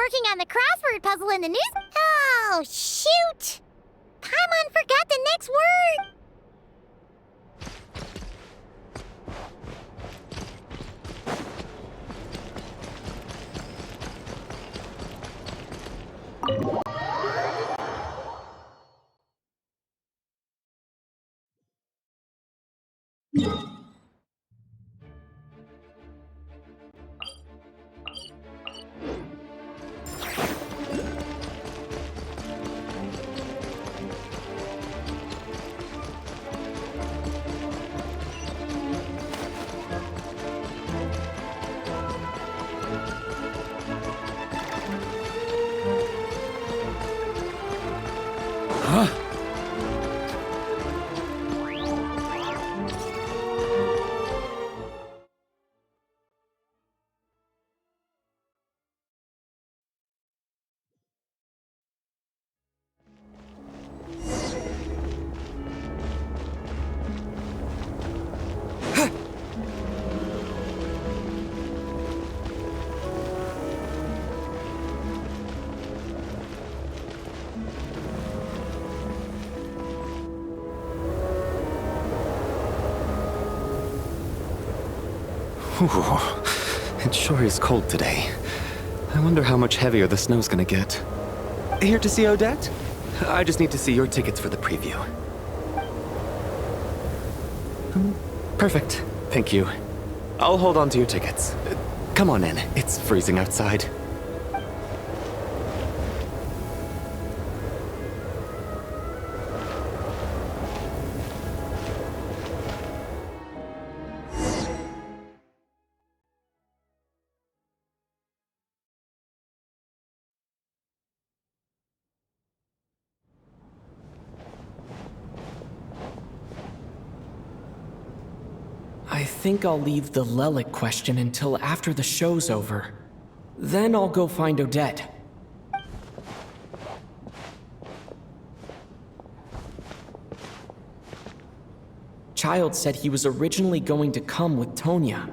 working on the crossword puzzle in the news. Oh, shoot! Paimon forgot the next word! Ooh, it sure is cold today. I wonder how much heavier the snow's gonna get. Here to see Odette? I just need to see your tickets for the preview. Perfect. Thank you. I'll hold on to your tickets. Come on in. It's freezing outside. I think I'll leave the Lelic question until after the show's over. Then I'll go find Odette. Child said he was originally going to come with Tonya.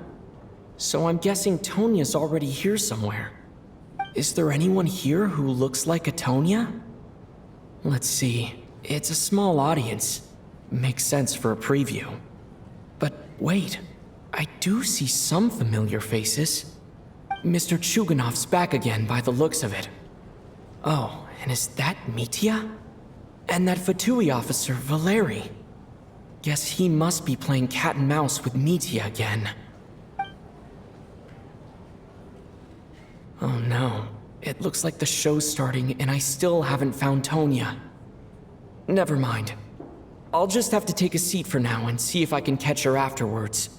So I'm guessing Tonya's already here somewhere. Is there anyone here who looks like a Tonya? Let's see. It's a small audience. Makes sense for a preview. But wait, I do see some familiar faces. Mr. Chuganov's back again by the looks of it. Oh, and is that Mitya? And that Fatui officer, Valeri. Guess he must be playing cat and mouse with Mitya again. Oh no, it looks like the show's starting and I still haven't found Tonya. Never mind. I'll just have to take a seat for now and see if I can catch her afterwards.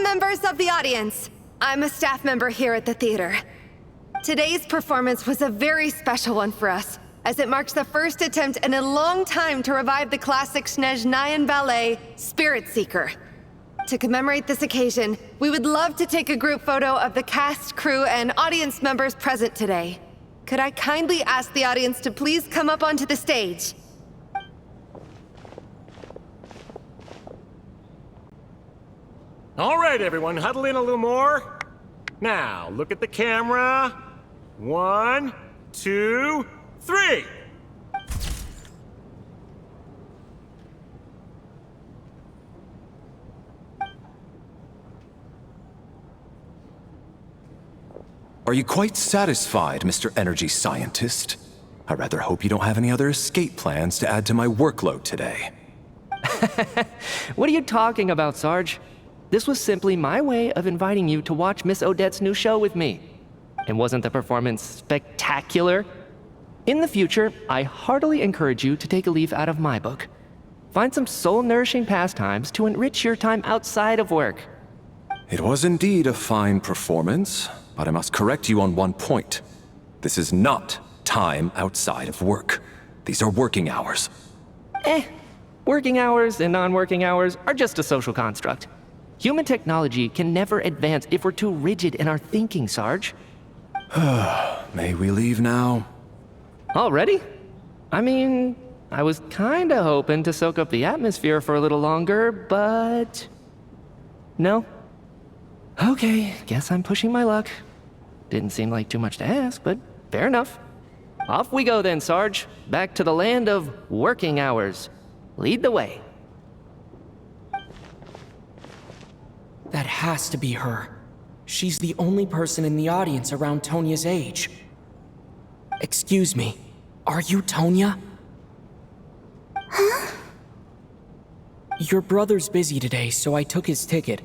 Members of the audience, I'm a staff member here at the theater. Today's performance was a very special one for us, as it marks the first attempt in a long time to revive the classic Snezhnayan ballet, Spirit Seeker. To commemorate this occasion, we would love to take a group photo of the cast, crew, and audience members present today. Could I kindly ask the audience to please come up onto the stage? All right, everyone, huddle in a little more. Now, look at the camera. 1, 2, 3! Are you quite satisfied, Mr. Energy Scientist? I rather hope you don't have any other escape plans to add to my workload today. What are you talking about, Sarge? This was simply my way of inviting you to watch Miss Odette's new show with me. And wasn't the performance spectacular? In the future, I heartily encourage you to take a leaf out of my book. Find some soul-nourishing pastimes to enrich your time outside of work. It was indeed a fine performance, but I must correct you on one point. This is not time outside of work. These are working hours. Working hours and non-working hours are just a social construct. Human technology can never advance if we're too rigid in our thinking, Sarge. May we leave now? Already? I mean, I was kinda hoping to soak up the atmosphere for a little longer, but... No? Okay, guess I'm pushing my luck. Didn't seem like too much to ask, but fair enough. Off we go then, Sarge. Back to the land of working hours. Lead the way. That has to be her. She's the only person in the audience around Tonya's age. Excuse me, are you Tonya? Huh? Your brother's busy today, so I took his ticket.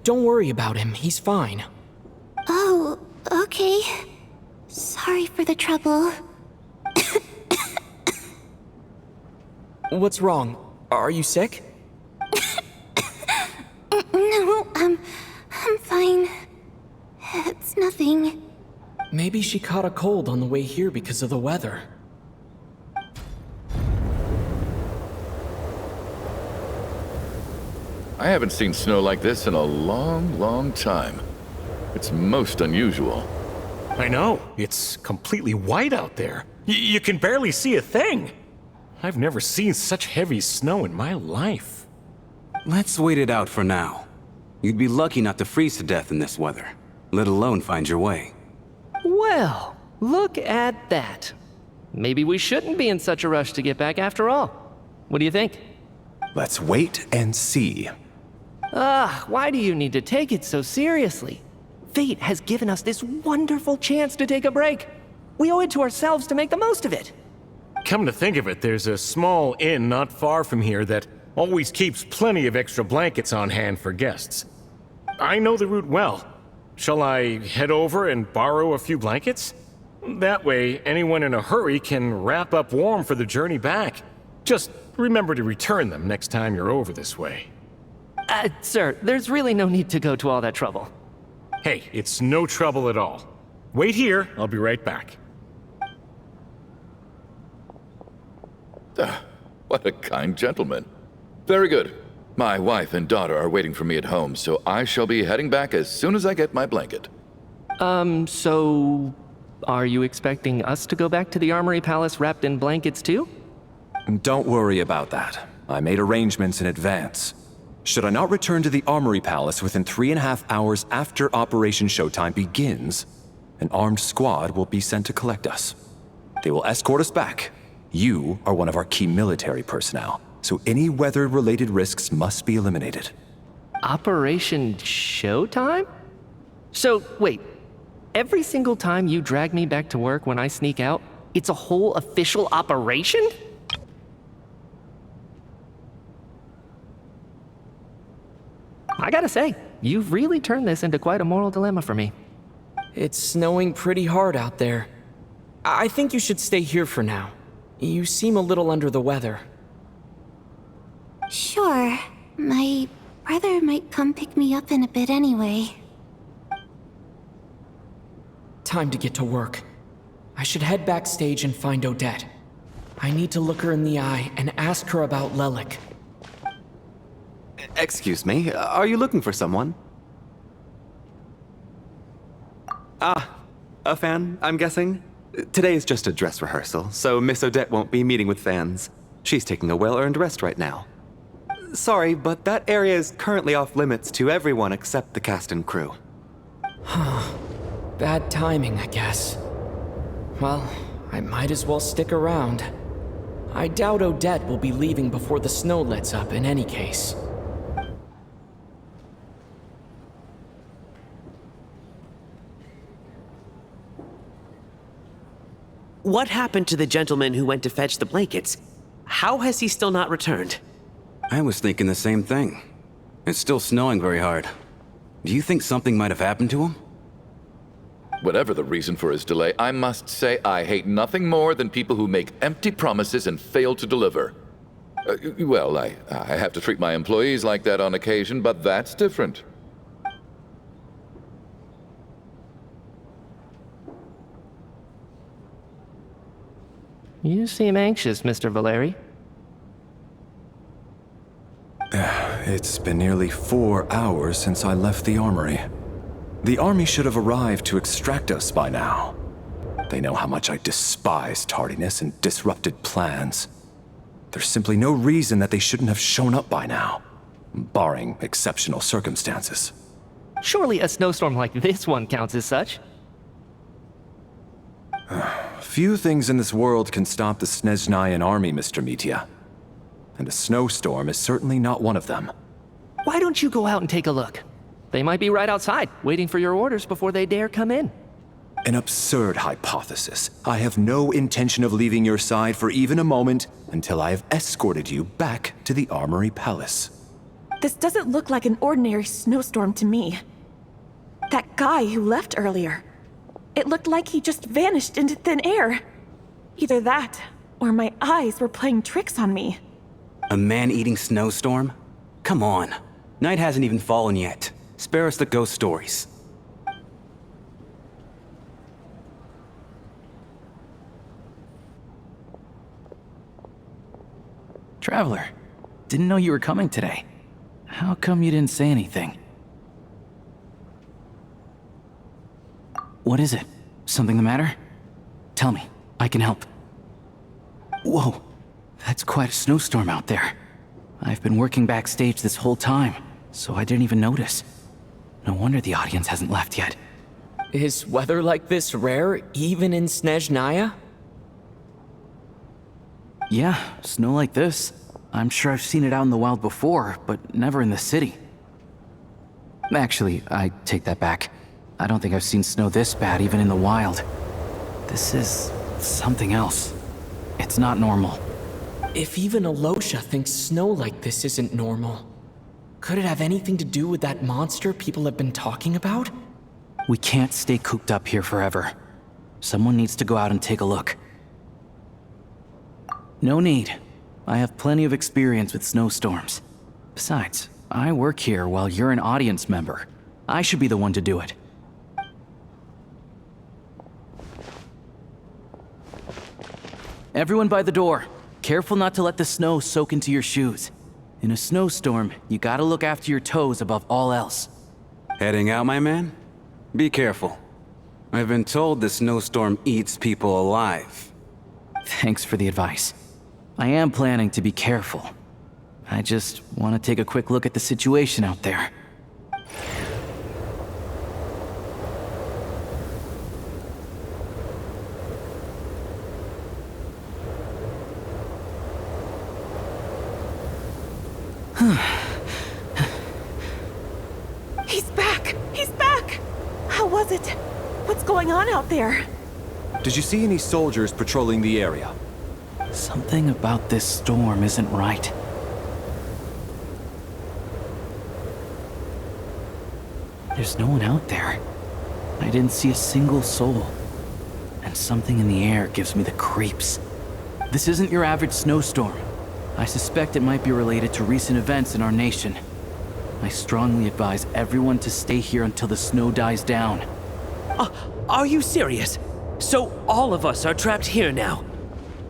Don't worry about him, he's fine. Oh, okay. Sorry for the trouble. What's wrong? Are you sick? No, I'm fine. It's nothing. Maybe she caught a cold on the way here because of the weather. I haven't seen snow like this in a long, long time. It's most unusual. I know, it's completely white out there. You can barely see a thing. I've never seen such heavy snow in my life. Let's wait it out for now. You'd be lucky not to freeze to death in this weather, let alone find your way. Well, look at that. Maybe we shouldn't be in such a rush to get back after all. What do you think? Let's wait and see. Why do you need to take it so seriously? Fate has given us this wonderful chance to take a break. We owe it to ourselves to make the most of it. Come to think of it, there's a small inn not far from here that always keeps plenty of extra blankets on hand for guests. I know the route well. Shall I head over and borrow a few blankets? That way, anyone in a hurry can wrap up warm for the journey back. Just remember to return them next time you're over this way. Sir, there's really no need to go to all that trouble. Hey, it's no trouble at all. Wait here, I'll be right back. What a kind gentleman. Very good. My wife and daughter are waiting for me at home, so I shall be heading back as soon as I get my blanket. So... Are you expecting us to go back to the Armory Palace wrapped in blankets too? Don't worry about that. I made arrangements in advance. Should I not return to the Armory Palace within 3.5 hours after Operation Showtime begins, an armed squad will be sent to collect us. They will escort us back. You are one of our key military personnel, so any weather-related risks must be eliminated. Operation Showtime? So, wait. Every single time you drag me back to work when I sneak out, it's a whole official operation? I gotta say, you've really turned this into quite a moral dilemma for me. It's snowing pretty hard out there. I think you should stay here for now. You seem a little under the weather. Sure. My brother might come pick me up in a bit anyway. Time to get to work. I should head backstage and find Odette. I need to look her in the eye and ask her about Lelik. Excuse me, are you looking for someone? A fan, I'm guessing? Today is just a dress rehearsal, so Miss Odette won't be meeting with fans. She's taking a well-earned rest right now. Sorry, but that area is currently off limits to everyone except the cast and crew. Bad timing, I guess. Well, I might as well stick around. I doubt Odette will be leaving before the snow lets up in any case. What happened to the gentleman who went to fetch the blankets? How has he still not returned? I was thinking the same thing. It's still snowing very hard. Do you think something might have happened to him? Whatever the reason for his delay, I must say I hate nothing more than people who make empty promises and fail to deliver. Well, I have to treat my employees like that on occasion, but that's different. You seem anxious, Mr. Valeri. It's been nearly 4 hours since I left the armory. The army should have arrived to extract us by now. They know how much I despise tardiness and disrupted plans. There's simply no reason that they shouldn't have shown up by now, barring exceptional circumstances. Surely a snowstorm like this one counts as such. Few things in this world can stop the Snezhnayan army, Mr. Mitya. And a snowstorm is certainly not one of them. Why don't you go out and take a look? They might be right outside, waiting for your orders before they dare come in. An absurd hypothesis. I have no intention of leaving your side for even a moment until I have escorted you back to the Armory Palace. This doesn't look like an ordinary snowstorm to me. That guy who left earlier. It looked like he just vanished into thin air. Either that, or my eyes were playing tricks on me. A man-eating snowstorm? Come on. Night hasn't even fallen yet. Spare us the ghost stories. Traveler, didn't know you were coming today. How come you didn't say anything? What is it? Something the matter? Tell me, I can help. Whoa, that's quite a snowstorm out there. I've been working backstage this whole time, so I didn't even notice. No wonder the audience hasn't left yet. Is weather like this rare, even in Snezhnaya? Yeah, snow like this. I'm sure I've seen it out in the wild before, but never in the city. Actually, I take that back. I don't think I've seen snow this bad even in the wild. This is something else. It's not normal. If even Alosha thinks snow like this isn't normal, could it have anything to do with that monster people have been talking about? We can't stay cooped up here forever. Someone needs to go out and take a look. No need. I have plenty of experience with snowstorms. Besides, I work here while you're an audience member. I should be the one to do it. Everyone by the door. Careful not to let the snow soak into your shoes. In a snowstorm, you gotta look after your toes above all else. Heading out, my man? Be careful. I've been told the snowstorm eats people alive. Thanks for the advice. I am planning to be careful. I just want to take a quick look at the situation out there. He's back! He's back! How was it? What's going on out there? Did you see any soldiers patrolling the area? Something about this storm isn't right. There's no one out there. I didn't see a single soul. And something in the air gives me the creeps. This isn't your average snowstorm. I suspect it might be related to recent events in our nation. I strongly advise everyone to stay here until the snow dies down. Are you serious? So all of us are trapped here now?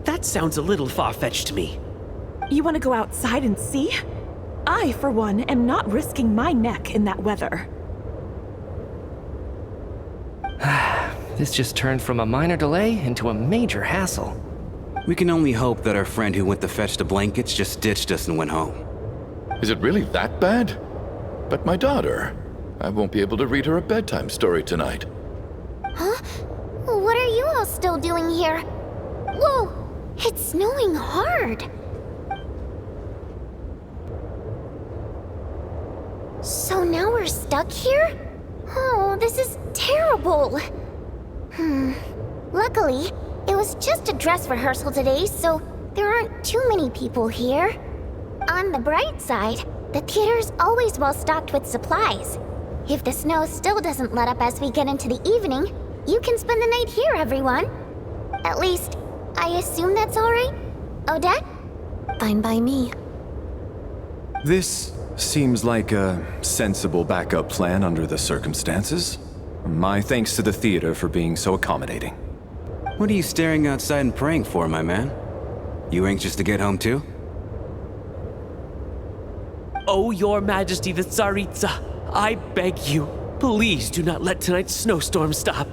That sounds a little far-fetched to me. You want to go outside and see? I, for one, am not risking my neck in that weather. This just turned from a minor delay into a major hassle. We can only hope that our friend who went to fetch the blankets just ditched us and went home. Is it really that bad? But my daughter, I won't be able to read her a bedtime story tonight. Huh? What are you all Paimon still doing here? Whoa, it's snowing hard. So now we're stuck here? Oh, this is terrible. Luckily, it was just a dress rehearsal today, so there aren't too many people here. On the bright side, the theater's always well stocked with supplies. If the snow still doesn't let up as we get into the evening, you can spend the night here, everyone. At least, I assume that's alright? Odette? Fine by me. This seems like a sensible backup plan under the circumstances. My thanks to the theater for being so accommodating. What are you staring outside and praying for, my man? You anxious to get home too? Oh, Your Majesty the Tsaritsa, I beg you, please do not let tonight's snowstorm stop.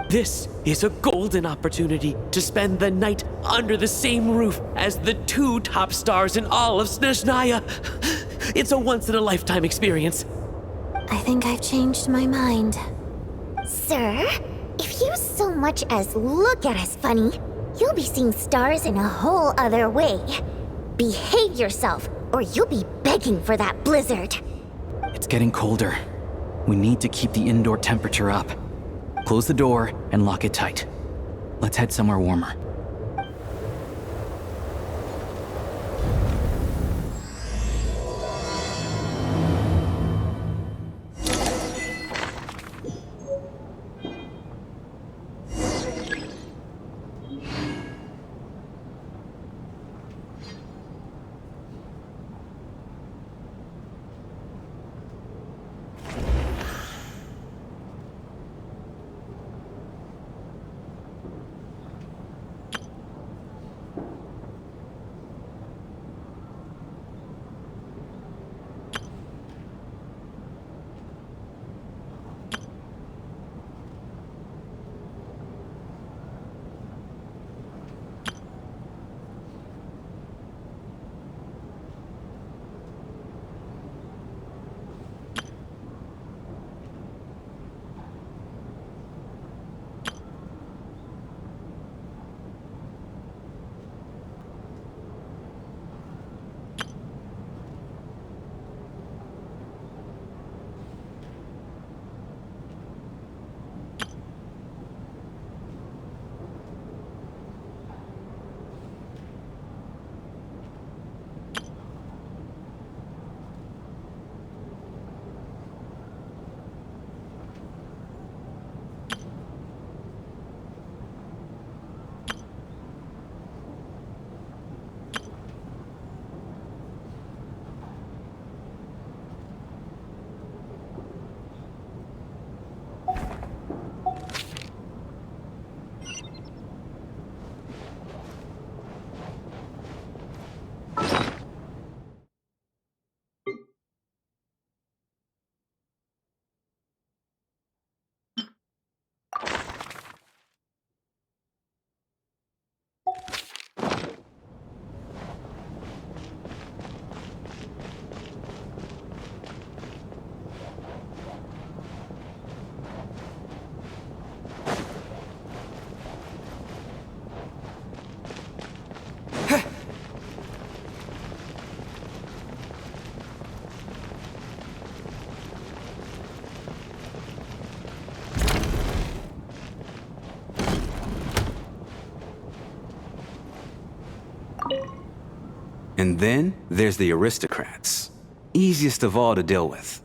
This is a golden opportunity to spend the night under the same roof as the 2 top stars in all of Snezhnaya. It's a once-in-a-lifetime experience. I think I've changed my mind. Sir, if you so much as look at us funny, you'll be seeing stars in a whole other way. Behave yourself, or you'll be begging for that blizzard. It's getting colder. We need to keep the indoor temperature up. Close the door and lock it tight. Let's head somewhere warmer. And then there's the aristocrats. Easiest of all to deal with.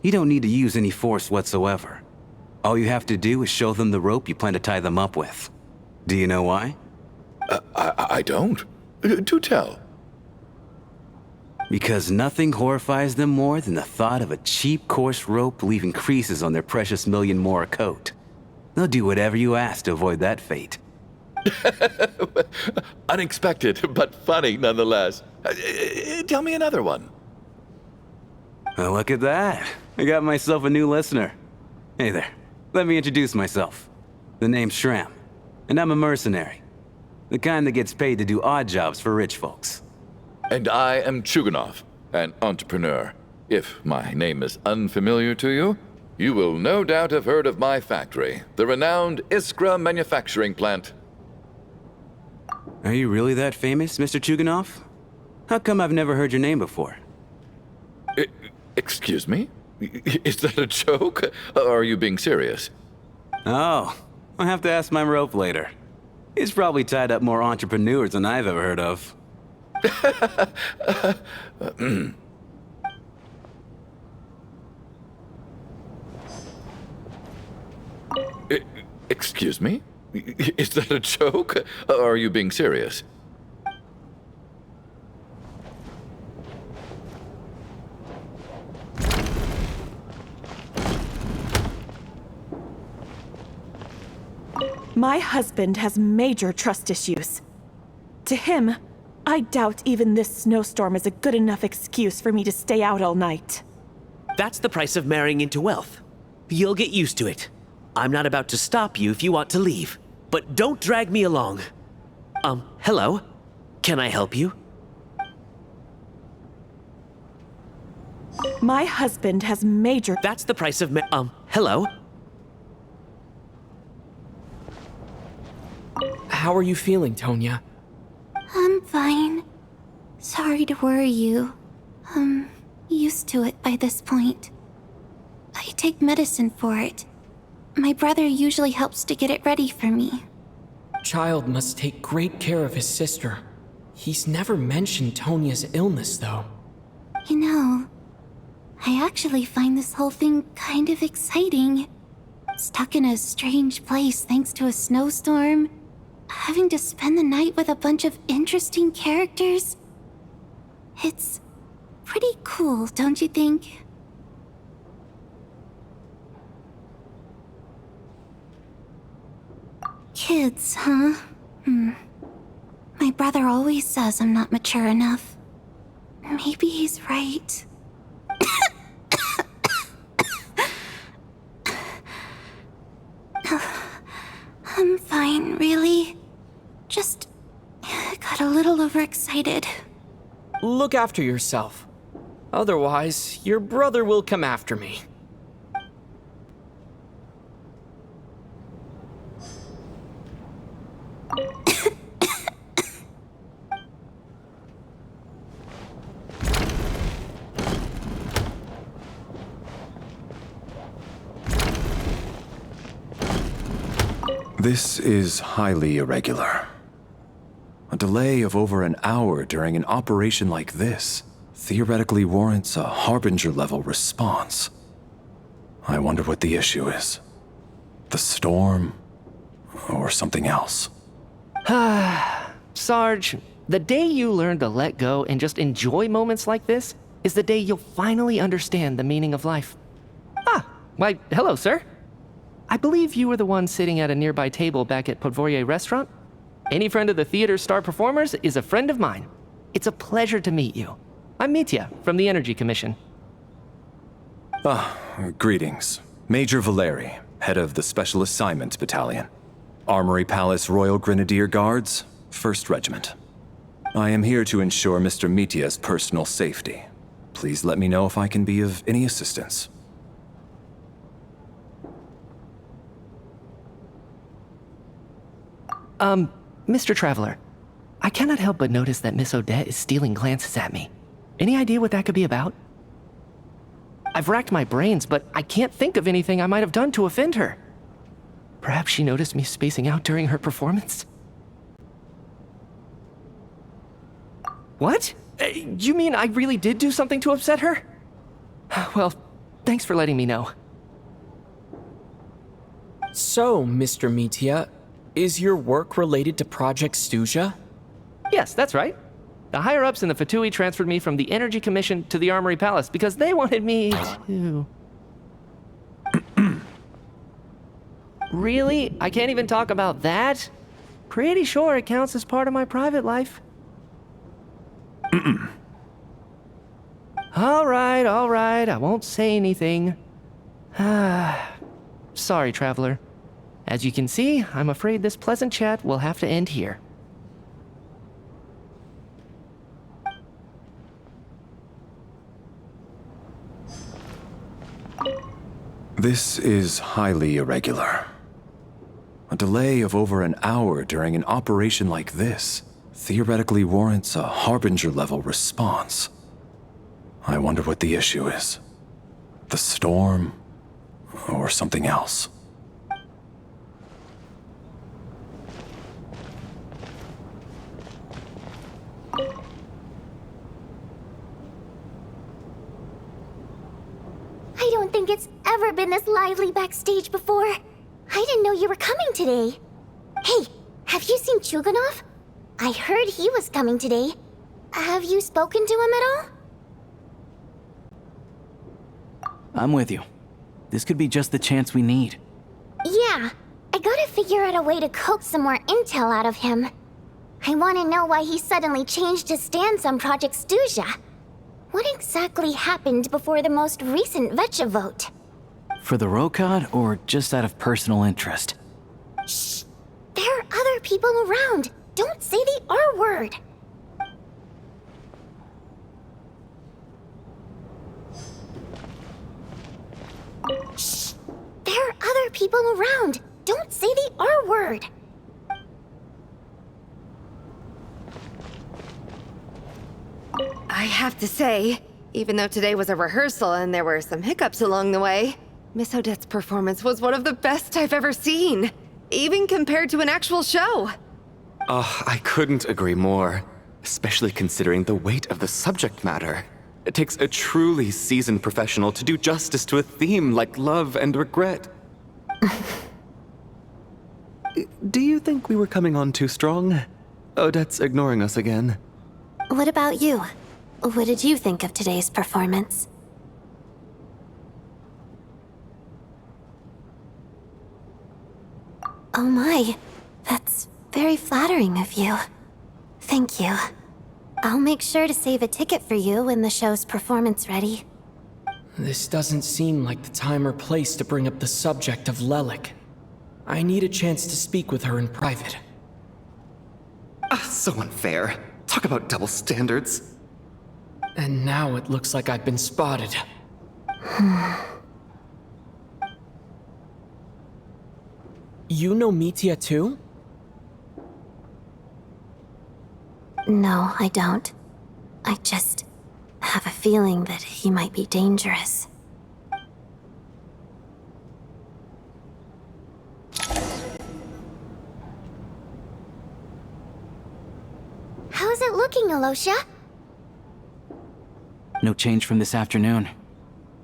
You don't need to use any force whatsoever. All you have to do is show them the rope you plan to tie them up with. Do you know why? I don't. Do tell. Because nothing horrifies them more than the thought of a cheap, coarse rope leaving creases on their precious million Mora coat. They'll do whatever you ask to avoid that fate. Unexpected, but funny nonetheless. Tell me another one. Well, look at that. I got myself a new listener. Hey there. Let me introduce myself. The name's Shram, and I'm a mercenary. The kind that gets paid to do odd jobs for rich folks. And I am Chuganov, an entrepreneur. If my name is unfamiliar to you, You will no doubt have heard of my factory, the renowned Iskra manufacturing plant. Are you really that famous, Mr. Chuganov? How come I've never heard your name before? Excuse me? Is that a joke? Or are you being serious? Oh, I'll have to ask my rope later. He's probably tied up more entrepreneurs than I've ever heard of. Excuse me? Is that a joke? Or are you being serious? My husband has major trust issues. To him, I doubt even this snowstorm is a good enough excuse for me to stay out all night. That's the price of marrying into wealth. You'll get used to it. I'm not about to stop you if you want to leave, but don't drag me along. Hello? Can I help you? My husband has major... That's the price of hello? How are you feeling, Tonya? I'm fine. Sorry to worry you. I'm used to it by this point. I take medicine for it. My brother usually helps to get it ready for me. Child must take great care of his sister. He's never mentioned Tonya's illness, though. You know, I actually find this whole thing kind of exciting. Stuck in a strange place thanks to a snowstorm. Having to spend the night with a bunch of interesting characters. It's pretty cool, don't you think? Kids, huh? My brother always says I'm not mature enough. Maybe he's right. I'm fine, really. Just got a little overexcited. Look after yourself. Otherwise, your brother will come after me. This is highly irregular. A delay of over an hour during an operation like this theoretically warrants a Harbinger-level response. I wonder what the issue is. The storm, or something else. Sarge, the day you learn to let go and just enjoy moments like this is the day you'll finally understand the meaning of life. Why, hello, sir. I believe you were the one sitting at a nearby table back at Podvorye restaurant. Any friend of the theater's star performers is a friend of mine. It's a pleasure to meet you. I'm Mitya from the Energy Commission. Greetings. Major Valeri, head of the Special Assignments Battalion. Armory Palace Royal Grenadier Guards, 1st Regiment. I am here to ensure Mr. Mitya's personal safety. Please let me know if I can be of any assistance. Mr. Traveler, I cannot help but notice that Miss Odette is stealing glances at me. Any idea what that could be about? I've racked my brains, but I can't think of anything I might have done to offend her. Perhaps she noticed me spacing out during her performance? What? You mean I really did do something to upset her? Well, thanks for letting me know. So, Mr. Mitya, is your work related to Project Stuja? Yes, that's right. The higher-ups in the Fatui transferred me from the Energy Commission to the Armory Palace because they wanted me to... Really? I can't even talk about that? Pretty sure it counts as part of my private life. All right, I won't say anything. Sorry, Traveler. As you can see, I'm afraid this pleasant chat will have to end here. This is highly irregular. A delay of over an hour during an operation like this theoretically warrants a Harbinger-level response. I wonder what the issue is. The storm, or something else. I don't think it's ever been this lively backstage before. I didn't know you were coming today. Hey, have you seen Chuganov? I heard he was coming today. Have you spoken to him at all? I'm with you. This could be just the chance we need. Yeah, I gotta figure out a way to coax some more intel out of him. I want to know why he suddenly changed his stance on Project Stuja. What exactly happened before the most recent VII vote? For the Rokad, or just out of personal interest? Shh! There are other people around. Don't say the R word. Shh! There are other people around. Don't say the R word. I have to say, even though today was a rehearsal and there were some hiccups along the way, Miss Odette's performance was one of the best I've ever seen, even compared to an actual show. I couldn't agree more, especially considering the weight of the subject matter. It takes a truly seasoned professional to do justice to a theme like love and regret. Do you think we were coming on too strong? Odette's ignoring us again. What about you? What did you think of today's performance? Oh my, that's very flattering of you. Thank you. I'll make sure to save a ticket for you when the show's performance ready. This doesn't seem like the time or place to bring up the subject of Lelik. I need a chance to speak with her in private. So unfair. Talk about double standards. And now it looks like I've been spotted. You know Mitya too? No, I don't. I just have a feeling that he might be dangerous. How's it looking, Alosha? No change from this afternoon.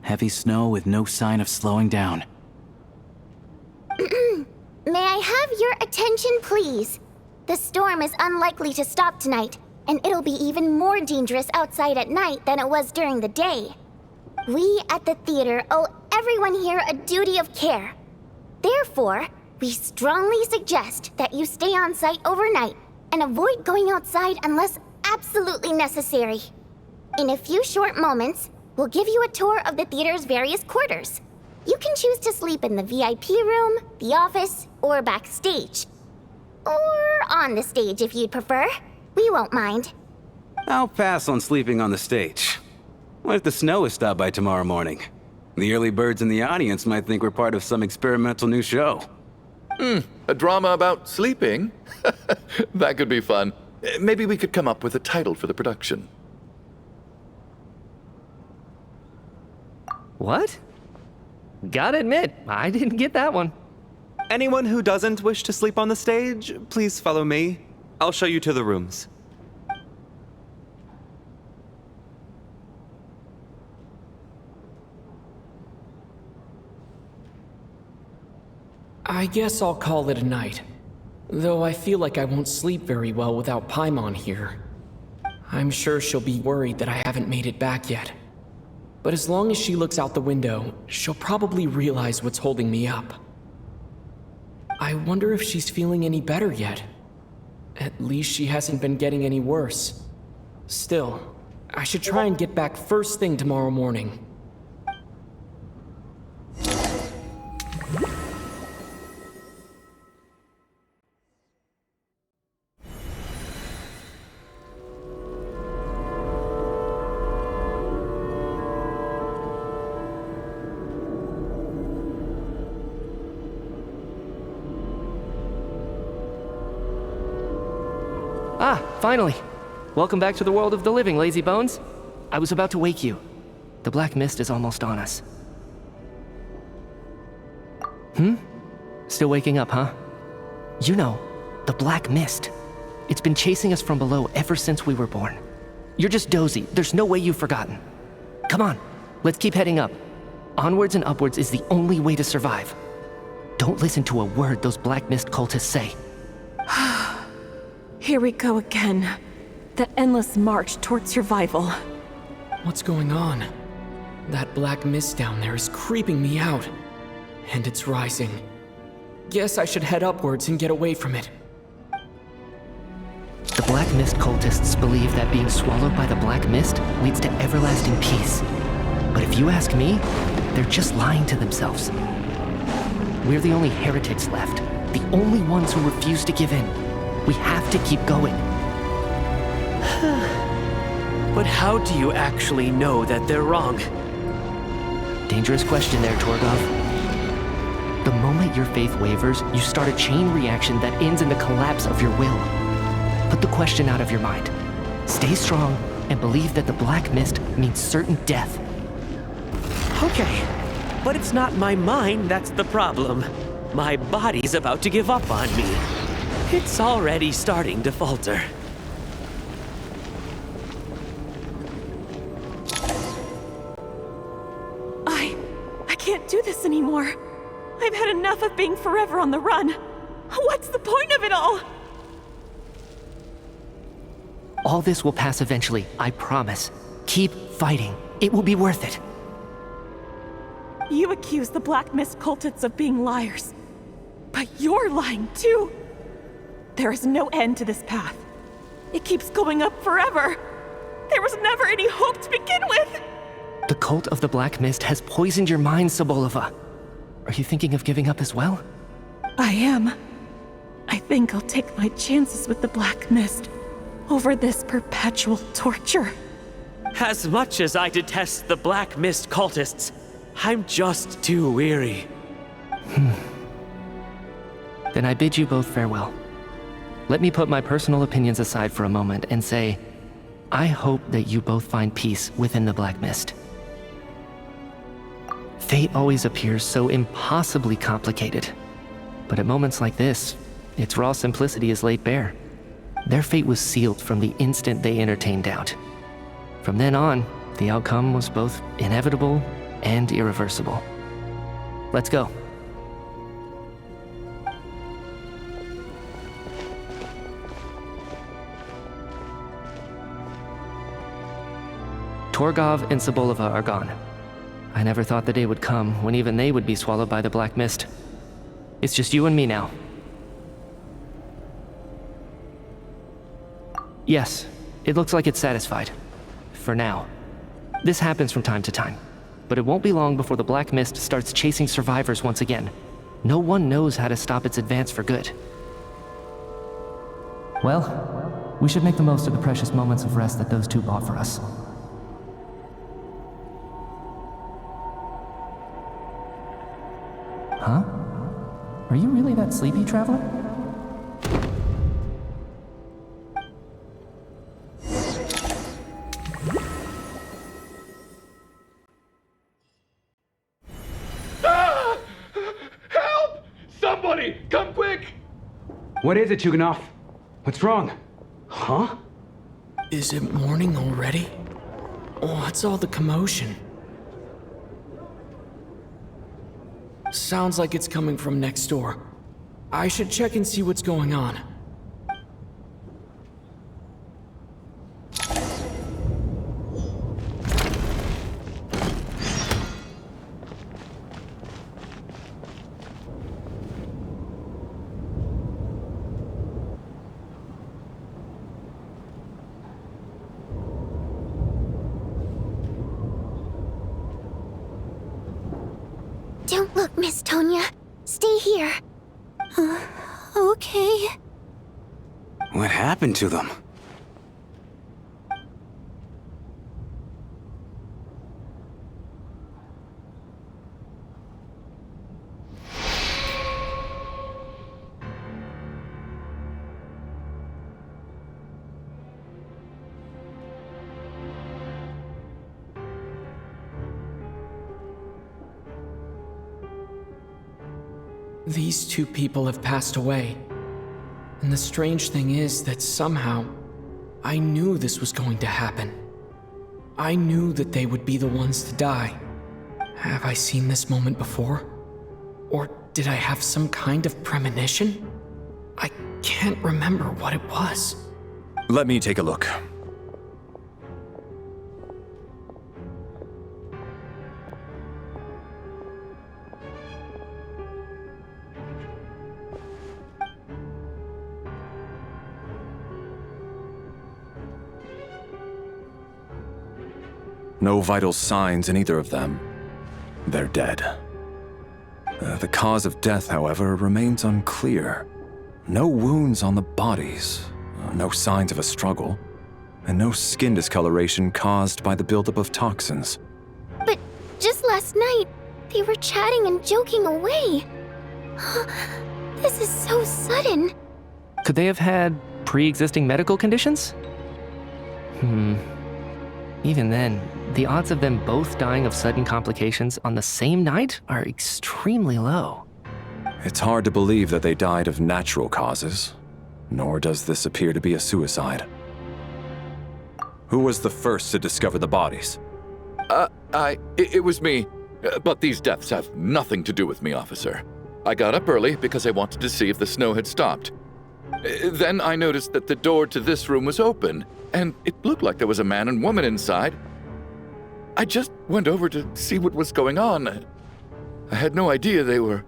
Heavy snow with no sign of slowing down. May I have your attention, please? The storm is unlikely to stop tonight, and it'll be even more dangerous outside at night than it was during the day. We at the theater owe everyone here a duty of care. Therefore, we strongly suggest that you stay on site overnight and avoid going outside unless absolutely necessary. In a few short moments, we'll give you a tour of the theater's various quarters. You can choose to sleep in the VIP room, the office, or backstage. Or on the stage if you'd prefer. We won't mind. I'll pass on sleeping on the stage. What if the snow is stopped by tomorrow morning? The early birds in the audience might think we're part of some experimental new show. A drama about sleeping? That could be fun. Maybe we could come up with a title for the production. What? Gotta admit, I didn't get that one. Anyone who doesn't wish to sleep on the stage, please follow me. I'll show you to the rooms. I guess I'll call it a night. Though I feel like I won't sleep very well without Paimon here. I'm sure she'll be worried that I haven't made it back yet. But as long as she looks out the window, she'll probably realize what's holding me up. I wonder if she's feeling any better yet. At least she hasn't been getting any worse. Still, I should try and get back first thing tomorrow morning. Ah, finally. Welcome back to the world of the living, lazy bones. I was about to wake you. The black mist is almost on us. Still waking up, huh? You know, the black mist. It's been chasing us from below ever since we were born. You're just dozy. There's no way you've forgotten. Come on, let's keep heading up. Onwards and upwards is the only way to survive. Don't listen to a word those black mist cultists say. Here we go again. The endless march toward survival. What's going on? That black mist down there is creeping me out. And it's rising. Guess I should head upwards and get away from it. The black mist cultists believe that being swallowed by the black mist leads to everlasting peace. But if you ask me, they're just lying to themselves. We're the only heretics left, the only ones who refuse to give in. We have to keep going. But how do you actually know that they're wrong? Dangerous question there, Torgov. The moment your faith wavers, you start a chain reaction that ends in the collapse of your will. Put the question out of your mind. Stay strong and believe that the black mist means certain death. Okay, but it's not my mind that's the problem. My body's about to give up on me. It's already starting to falter. I can't do this anymore. I've had enough of being forever on the run. What's the point of it all? All this will pass eventually, I promise. Keep fighting. It will be worth it. You accuse the Black Mist cultists of being liars. But you're lying too. There is no end to this path. It keeps going up forever. There was never any hope to begin with. The cult of the Black Mist has poisoned your mind, Sobolova. Are you thinking of giving up as well? I am. I think I'll take my chances with the Black Mist over this perpetual torture. As much as I detest the Black Mist cultists, I'm just too weary. Then I bid you both farewell. Let me put my personal opinions aside for a moment and say, I hope that you both find peace within the Black Mist. Fate always appears so impossibly complicated. But at moments like this, its raw simplicity is laid bare. Their fate was sealed from the instant they entertained doubt. From then on, the outcome was both inevitable and irreversible. Let's go. Torgov and Sobolova are gone. I never thought the day would come when even they would be swallowed by the Black Mist. It's just you and me now. Yes, it looks like it's satisfied. For now. This happens from time to time, but it won't be long before the Black Mist starts chasing survivors once again. No one knows how to stop its advance for good. Well, we should make the most of the precious moments of rest that those two bought for us. Huh? Are you really that sleepy, traveler? Ah! Help! Somebody, come quick! What is it, Chuganov? What's wrong? Huh? Is it morning already? What's all the commotion? Sounds like it's coming from next door. I should check and see what's going on. Don't look, Miss Tonya. Stay here. Okay. What happened to them? These two people have passed away. And the strange thing is that somehow, I knew this was going to happen. I knew that they would be the ones to die. Have I seen this moment before? Or did I have some kind of premonition? I can't remember what it was. Let me take a look. No vital signs in either of them. They're dead. The cause of death, however, remains unclear. No wounds on the bodies, no signs of a struggle, and no skin discoloration caused by the buildup of toxins. But just last night, they were chatting and joking away. This is so sudden. Could they have had pre-existing medical conditions? Even then, the odds of them both dying of sudden complications on the same night are extremely low. It's hard to believe that they died of natural causes, nor does this appear to be a suicide. Who was the first to discover the bodies? It was me. But these deaths have nothing to do with me, officer. I got up early because I wanted to see if the snow had stopped. Then I noticed that the door to this room was open, and it looked like there was a man and woman inside. I just went over to see what was going on. I had no idea they were...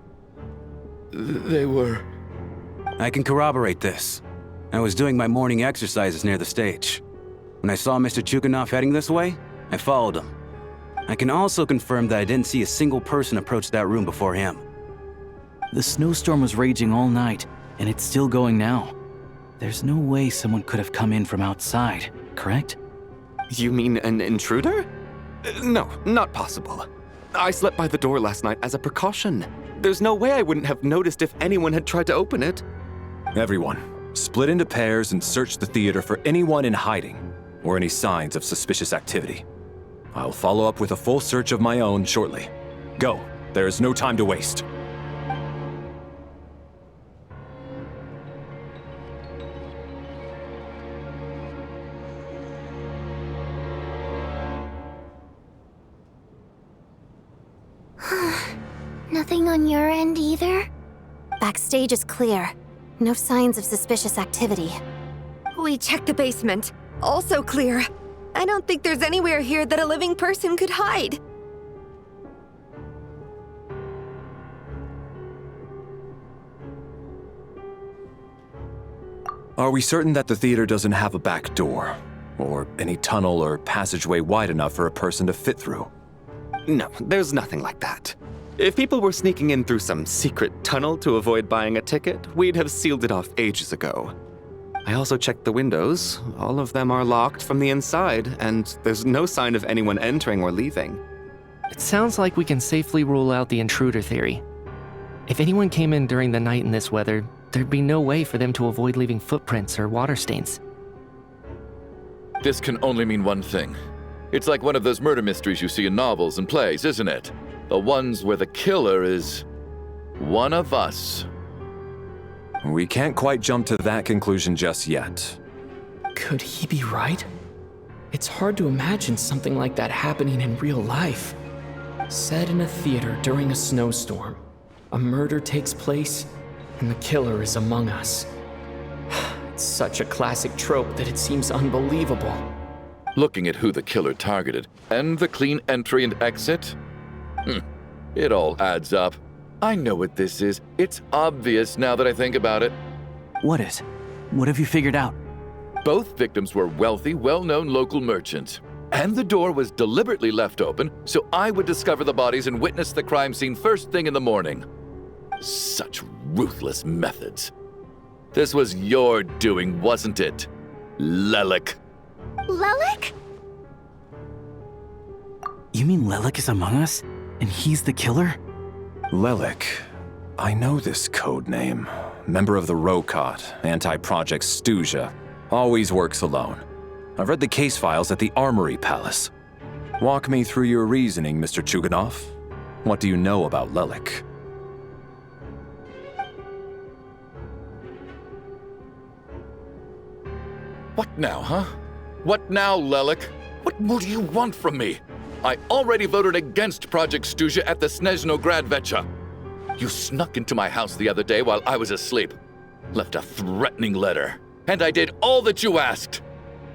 I can corroborate this. I was doing my morning exercises near the stage. When I saw Mr. Chuganov heading this way, I followed him. I can also confirm that I didn't see a single person approach that room before him. The snowstorm was raging all night, and it's still going now. There's no way someone could have come in from outside, correct? You mean an intruder? No, not possible. I slept by the door last night as a precaution. There's no way I wouldn't have noticed if anyone had tried to open it. Everyone, split into pairs and search the theater for anyone in hiding or any signs of suspicious activity. I'll follow up with a full search of my own shortly. Go, there is no time to waste. Nothing on your end either? Backstage is clear. No signs of suspicious activity. We checked the basement. Also clear. I don't think there's anywhere here that a living person could hide. Are we certain that the theater doesn't have a back door? Or any tunnel or passageway wide enough for a person to fit through? No, there's nothing like that. If people were sneaking in through some secret tunnel to avoid buying a ticket, we'd have sealed it off ages ago. I also checked the windows. All of them are locked from the inside, and there's no sign of anyone entering or leaving. It sounds like we can safely rule out the intruder theory. If anyone came in during the night in this weather, there'd be no way for them to avoid leaving footprints or water stains. This can only mean one thing. It's like one of those murder mysteries you see in novels and plays, isn't it? The ones where the killer is one of us. We can't quite jump to that conclusion just yet. Could he be right? It's hard to imagine something like that happening in real life. Set in a theater during a snowstorm, a murder takes place, and the killer is among us. It's such a classic trope that it seems unbelievable. Looking at who the killer targeted, and the clean entry and exit, it all adds up. I know what this is. It's obvious now that I think about it. What is? What have you figured out? Both victims were wealthy, well-known local merchants. And the door was deliberately left open so I would discover the bodies and witness the crime scene first thing in the morning. Such ruthless methods. This was your doing, wasn't it, Lelik? Lelik? You mean Lelik is among us? And he's the killer? Lelik. I know this code name. Member of the Rokot, anti-Project Stuja. Always works alone. I've read the case files at the Armory Palace. Walk me through your reasoning, Mr. Chuganov. What do you know about Lelik? What now, huh? What now, Lelik? What more do you want from me? I already voted against Project Stuja at the Snezhno Gradvecha. You snuck into my house the other day while I was asleep. Left a threatening letter. And I did all that you asked.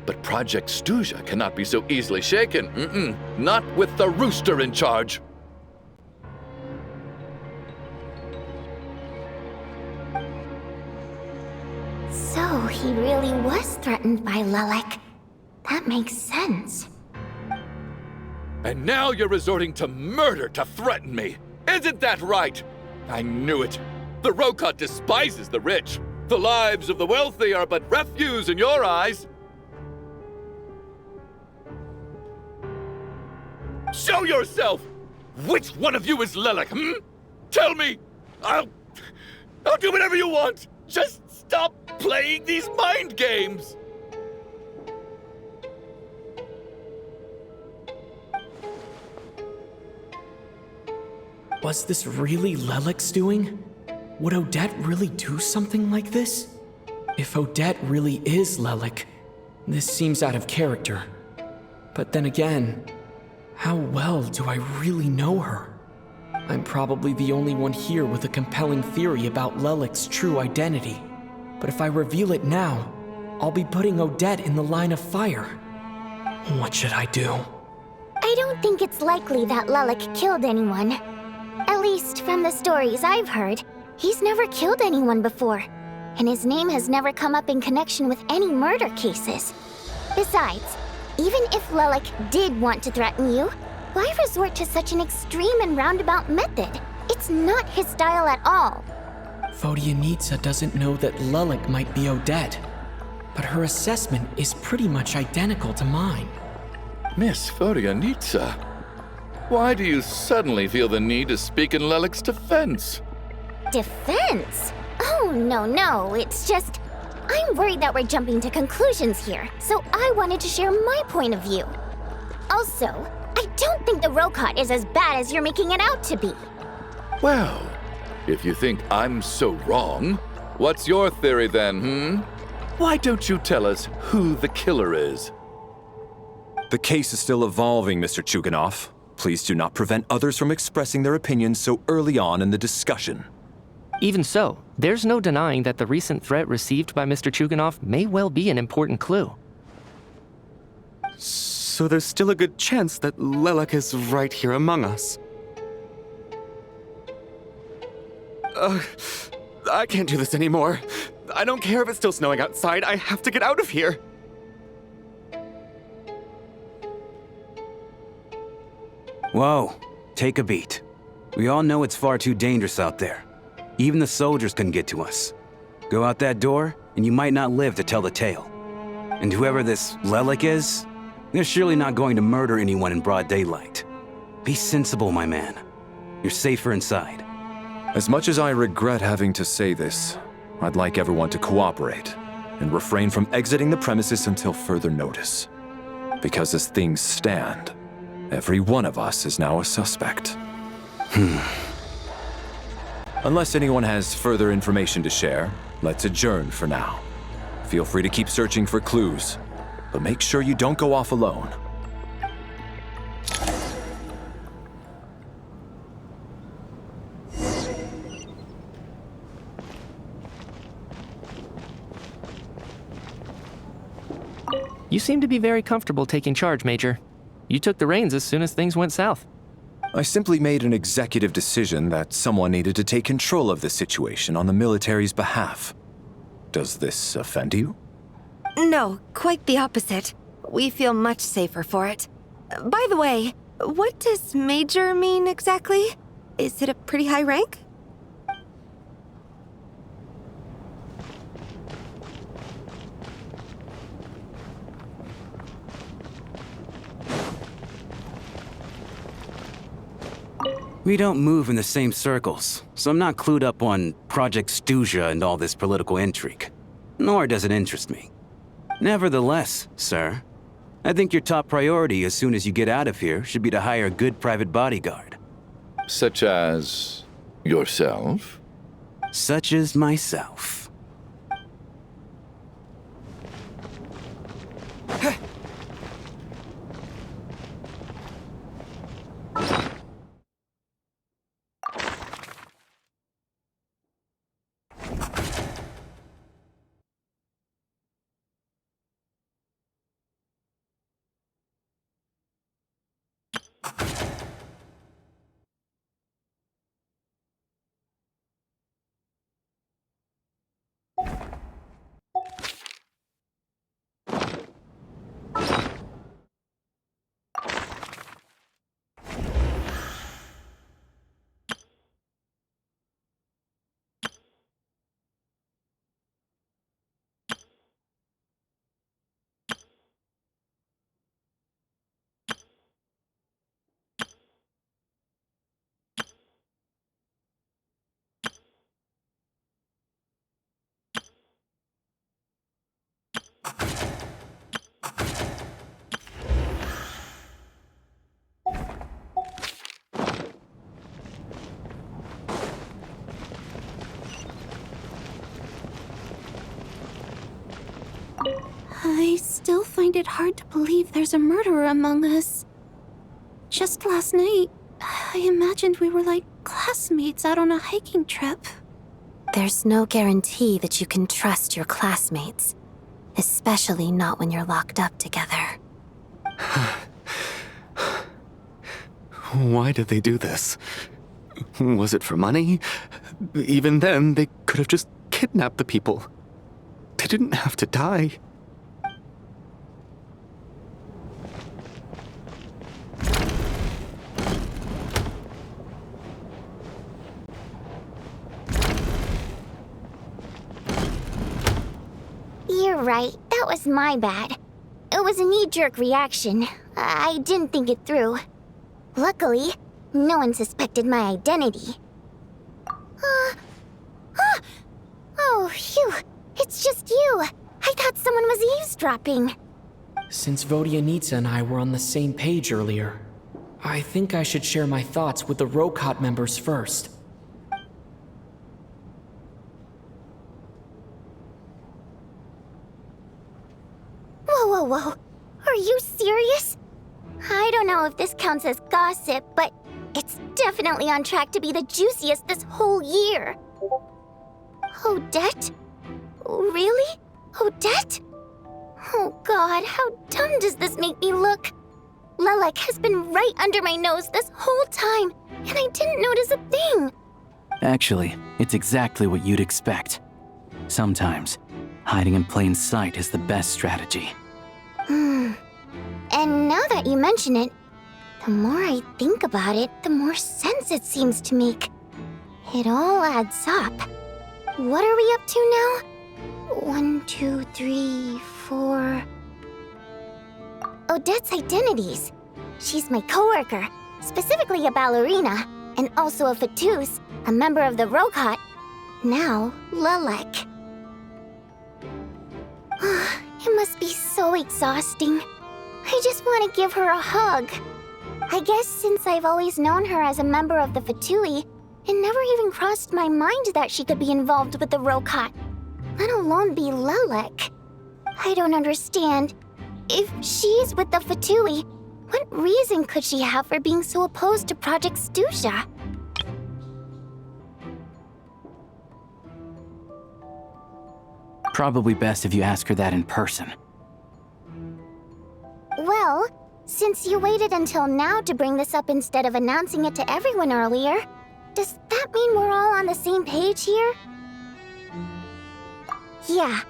But Project Stuja cannot be so easily shaken. Not with the rooster in charge. So he really was threatened by Lelik. That makes sense. And now you're resorting to murder to threaten me. Isn't that right? I knew it. The Rokot despises the rich. The lives of the wealthy are but refuse in your eyes. Show yourself! Which one of you is Lelik, Tell me! I'll do whatever you want! Just stop playing these mind games! Was this really Lelik's doing? Would Odette really do something like this? If Odette really is Lelik, this seems out of character. But then again, how well do I really know her? I'm probably the only one here with a compelling theory about Lelik's true identity. But if I reveal it now, I'll be putting Odette in the line of fire. What should I do? I don't think it's likely that Lelik killed anyone. At least from the stories I've heard, he's never killed anyone before. And his name has never come up in connection with any murder cases. Besides, even if Lelik did want to threaten you, why resort to such an extreme and roundabout method? It's not his style at all. Vodyanitsa doesn't know that Lelik might be Odette, but her assessment is pretty much identical to mine. Miss Vodyanitsa, why do you suddenly feel the need to speak in Lelik's defense? Defense? Oh, no, it's just... I'm worried that we're jumping to conclusions here, so I wanted to share my point of view. Also, I don't think the Rokot is as bad as you're making it out to be. Well, if you think I'm so wrong, what's your theory then, Why don't you tell us who the killer is? The case is still evolving, Mr. Chuganov. Please do not prevent others from expressing their opinions so early on in the discussion. Even so, there's no denying that the recent threat received by Mr. Chuganov may well be an important clue. So there's still a good chance that Lelik is right here among us. I can't do this anymore. I don't care if it's still snowing outside. I have to get out of here. Whoa, take a beat. We all know it's far too dangerous out there. Even the soldiers couldn't get to us. Go out that door, and you might not live to tell the tale. And whoever this Lelik is, they're surely not going to murder anyone in broad daylight. Be sensible, my man. You're safer inside. As much as I regret having to say this, I'd like everyone to cooperate and refrain from exiting the premises until further notice. Because as things stand, every one of us is now a suspect. Unless anyone has further information to share, let's adjourn for now. Feel free to keep searching for clues, but make sure you don't go off alone. You seem to be very comfortable taking charge, Major. You took the reins as soon as things went south. I simply made an executive decision that someone needed to take control of the situation on the military's behalf. Does this offend you? No, quite the opposite. We feel much safer for it. By the way, what does Major mean exactly? Is it a pretty high rank? We don't move in the same circles, so I'm not clued up on Project Stuja and all this political intrigue. Nor does it interest me. Nevertheless, sir, I think your top priority as soon as you get out of here should be to hire a good private bodyguard. Such as yourself? Such as myself. find it hard to believe there's a murderer among us. Just last night, I imagined we were like classmates out on a hiking trip. There's no guarantee that you can trust your classmates, especially not when you're locked up together. Why did they do this? Was it for money? Even then, they could have just kidnapped the people. They didn't have to die. You're right, that was my bad. It was a knee-jerk reaction. I didn't think it through. Luckily, no one suspected my identity. Oh, phew. It's just you. I thought someone was eavesdropping. Since Vodianitsa and I were on the same page earlier, I think I should share my thoughts with the Rokot members first. Whoa. Are you serious? I don't know if this counts as gossip, but it's definitely on track to be the juiciest this whole year. Odette? Really? Odette? Oh god, how dumb does this make me look? Lelek has been right under my nose this whole time, and I didn't notice a thing. Actually, it's exactly what you'd expect. Sometimes, hiding in plain sight is the best strategy. And now that you mention it, the more I think about it, the more sense it seems to make. It all adds up. What are we up to now? 1, 2, 3, 4... Odette's identities. She's my coworker, specifically a ballerina, and also a Fatus, a member of the Rokot. Now, Lelek. It must be so exhausting. I just want to give her a hug. I guess since I've always known her as a member of the Fatui, it never even crossed my mind that she could be involved with the Rokot, let alone be Lelek. I don't understand. If she's with the Fatui, what reason could she have for being so opposed to Project Stusha? Probably best if you ask her that in person. Well, since you waited until now to bring this up instead of announcing it to everyone earlier, does that mean we're all on the same page here? Yeah.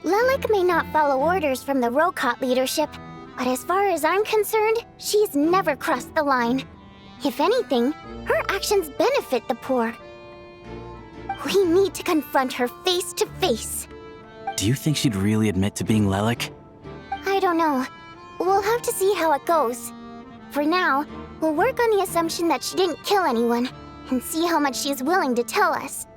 Lelek may not follow orders from the Rokot leadership, but as far as I'm concerned, she's never crossed the line. If anything, her actions benefit the poor. We need to confront her face to face. Do you think she'd really admit to being Lelek? I don't know. We'll have to see how it goes. For now, we'll work on the assumption that she didn't kill anyone, and see how much she's willing to tell us.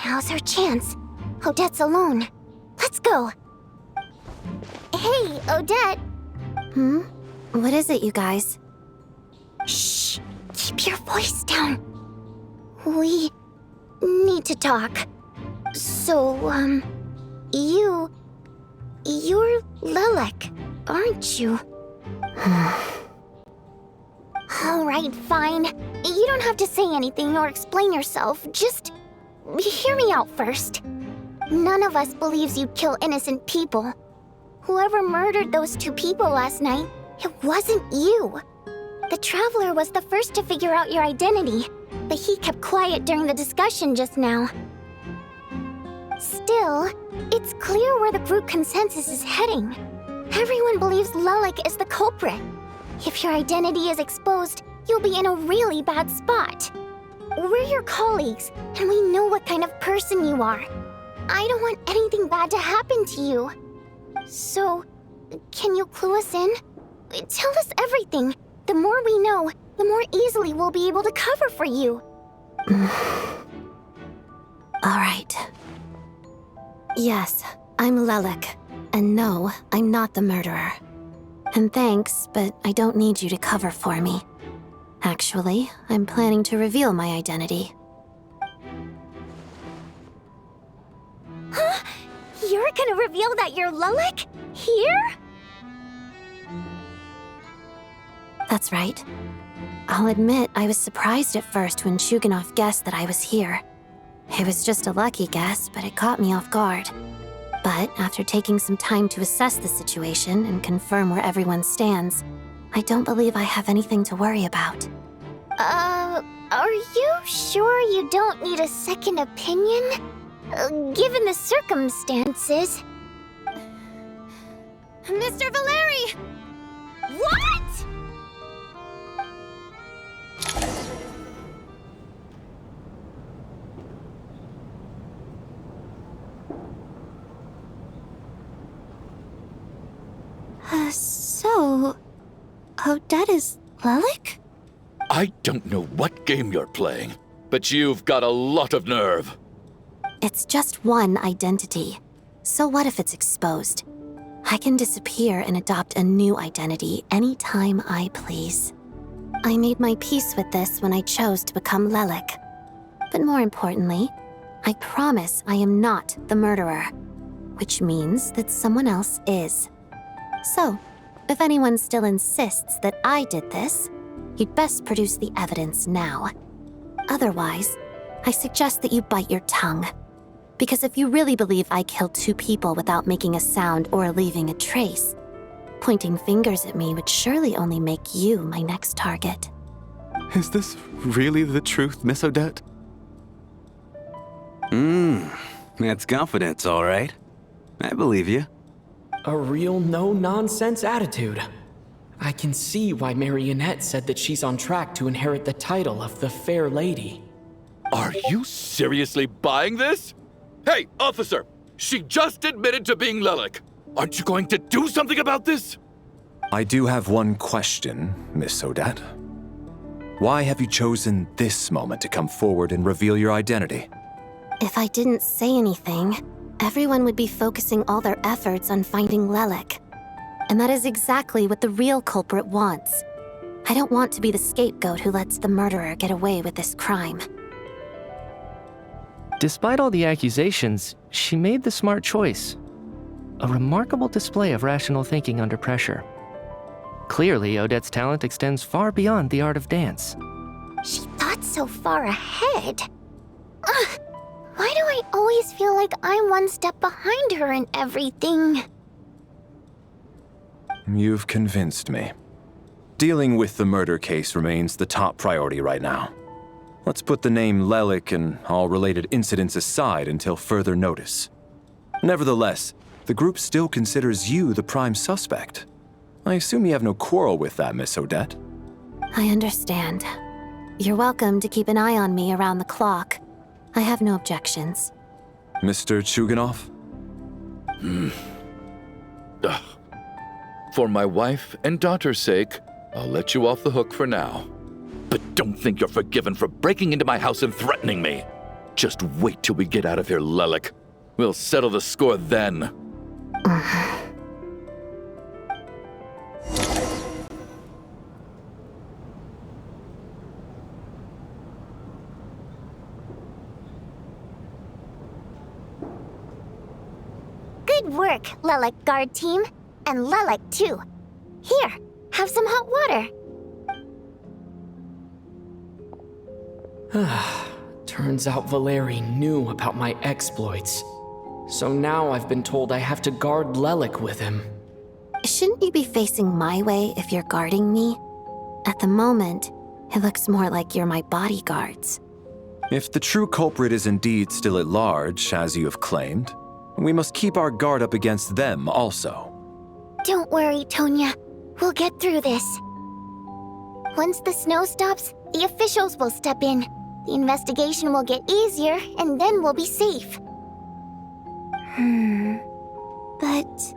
Now's our chance. Odette's alone. Let's go. Hey, Odette. What is it, you guys? Shh. Keep your voice down. We need to talk. So, you're Lelek, aren't you? Alright, fine. You don't have to say anything or explain yourself. Just hear me out first. None of us believes you'd kill innocent people. Whoever murdered those 2 people last night, it wasn't you. The Traveler was the first to figure out your identity, but he kept quiet during the discussion just now. Still, it's clear where the group consensus is heading. Everyone believes Lelek is the culprit. If your identity is exposed, you'll be in a really bad spot. We're your colleagues, and we know what kind of person you are. I don't want anything bad to happen to you. So, can you clue us in? Tell us everything. The more we know, the more easily we'll be able to cover for you. Alright. Yes, I'm Lelek. And no, I'm not the murderer. And thanks, but I don't need you to cover for me. Actually, I'm planning to reveal my identity. You're gonna reveal that you're Lelik? Here? That's right. I'll admit I was surprised at first when Chuganov guessed that I was here. It was just a lucky guess, but it caught me off guard. But after taking some time to assess the situation and confirm where everyone stands, I don't believe I have anything to worry about. Are you sure you don't need a second opinion? Given the circumstances. Mr. Valeri! What?! So... Odette is Lelik? I don't know what game you're playing, but you've got a lot of nerve. It's just one identity. So what if it's exposed? I can disappear and adopt a new identity anytime I please. I made my peace with this when I chose to become Lelik. But more importantly, I promise I am not the murderer, which means that someone else is. So, if anyone still insists that I did this, you'd best produce the evidence now. Otherwise, I suggest that you bite your tongue. Because if you really believe I killed 2 people without making a sound or leaving a trace, pointing fingers at me would surely only make you my next target. Is this really the truth, Miss Odette? That's confidence, all right. I believe you. A real no-nonsense attitude. I can see why Marionette said that she's on track to inherit the title of the Fair Lady. Are you seriously buying this? Hey, officer! She just admitted to being Lelik. Aren't you going to do something about this? I do have one question, Miss Odette. Why have you chosen this moment to come forward and reveal your identity? If I didn't say anything, everyone would be focusing all their efforts on finding Lelik. And that is exactly what the real culprit wants. I don't want to be the scapegoat who lets the murderer get away with this crime. Despite all the accusations, she made the smart choice. A remarkable display of rational thinking under pressure. Clearly, Odette's talent extends far beyond the art of dance. She thought so far ahead. Ugh, why do I always feel like I'm one step behind her in everything? You've convinced me. Dealing with the murder case remains the top priority right now. Let's put the name Lelik and all related incidents aside until further notice. Nevertheless, the group still considers you the prime suspect. I assume you have no quarrel with that, Miss Odette? I understand. You're welcome to keep an eye on me around the clock. I have no objections. Mr. Chuganov? For my wife and daughter's sake, I'll let you off the hook for now. But don't think you're forgiven for breaking into my house and threatening me. Just wait till we get out of here, Lelik. We'll settle the score then. Good work, Lelik guard team. And Lelik too. Here, have some hot water. Turns out Valeri knew about my exploits. So now I've been told I have to guard Lelik with him. Shouldn't you be facing my way if you're guarding me? At the moment, it looks more like you're my bodyguards. If the true culprit is indeed still at large, as you have claimed, we must keep our guard up against them also. Don't worry, Tonya. We'll get through this. Once the snow stops, the officials will step in. The investigation will get easier, and then we'll be safe. But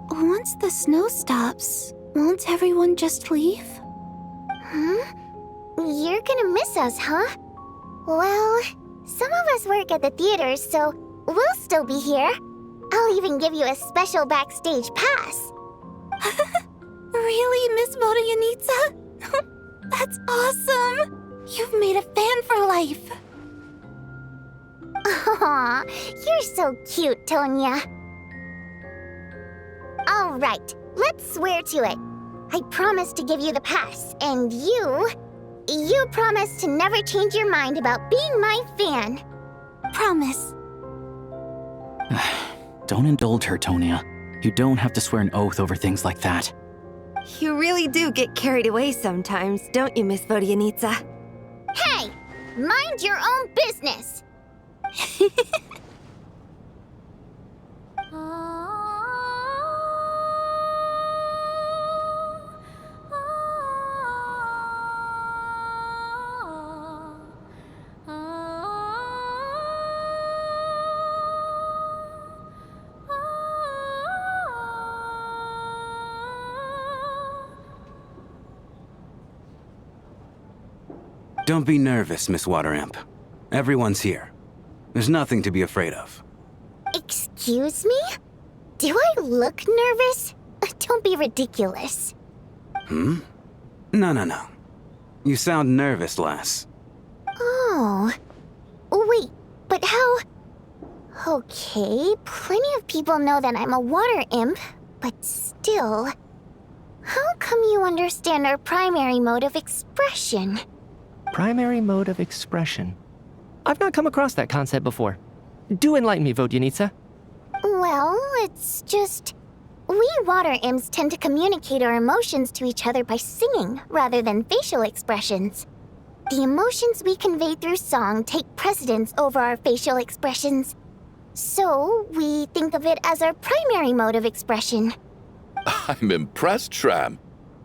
once the snow stops, won't everyone just leave? You're gonna miss us, huh? Well, some of us work at the theaters, so we'll still be here. I'll even give you a special backstage pass. Really, Miss Vodyanitsa? That's awesome! You've made a fan for life. Aw, you're so cute, Tonya. All right, let's swear to it. I promise to give you the pass, and you promise to never change your mind about being my fan. Promise. Don't indulge her, Tonya. You don't have to swear an oath over things like that. You really do get carried away sometimes, don't you, Miss Vodyanitsa? Hey, mind your own business. Don't be nervous, Miss Water Imp. Everyone's here. There's nothing to be afraid of. Excuse me? Do I look nervous? Don't be ridiculous. No. You sound nervous, lass. Oh. Wait, but how... Okay, plenty of people know that I'm a water imp, but still... How come you understand our primary mode of expression? Primary mode of expression. I've not come across that concept before. Do enlighten me, Vodyanitsa. Well, it's just... We water imps tend to communicate our emotions to each other by singing rather than facial expressions. The emotions we convey through song take precedence over our facial expressions. So, we think of it as our primary mode of expression. I'm impressed, Shram.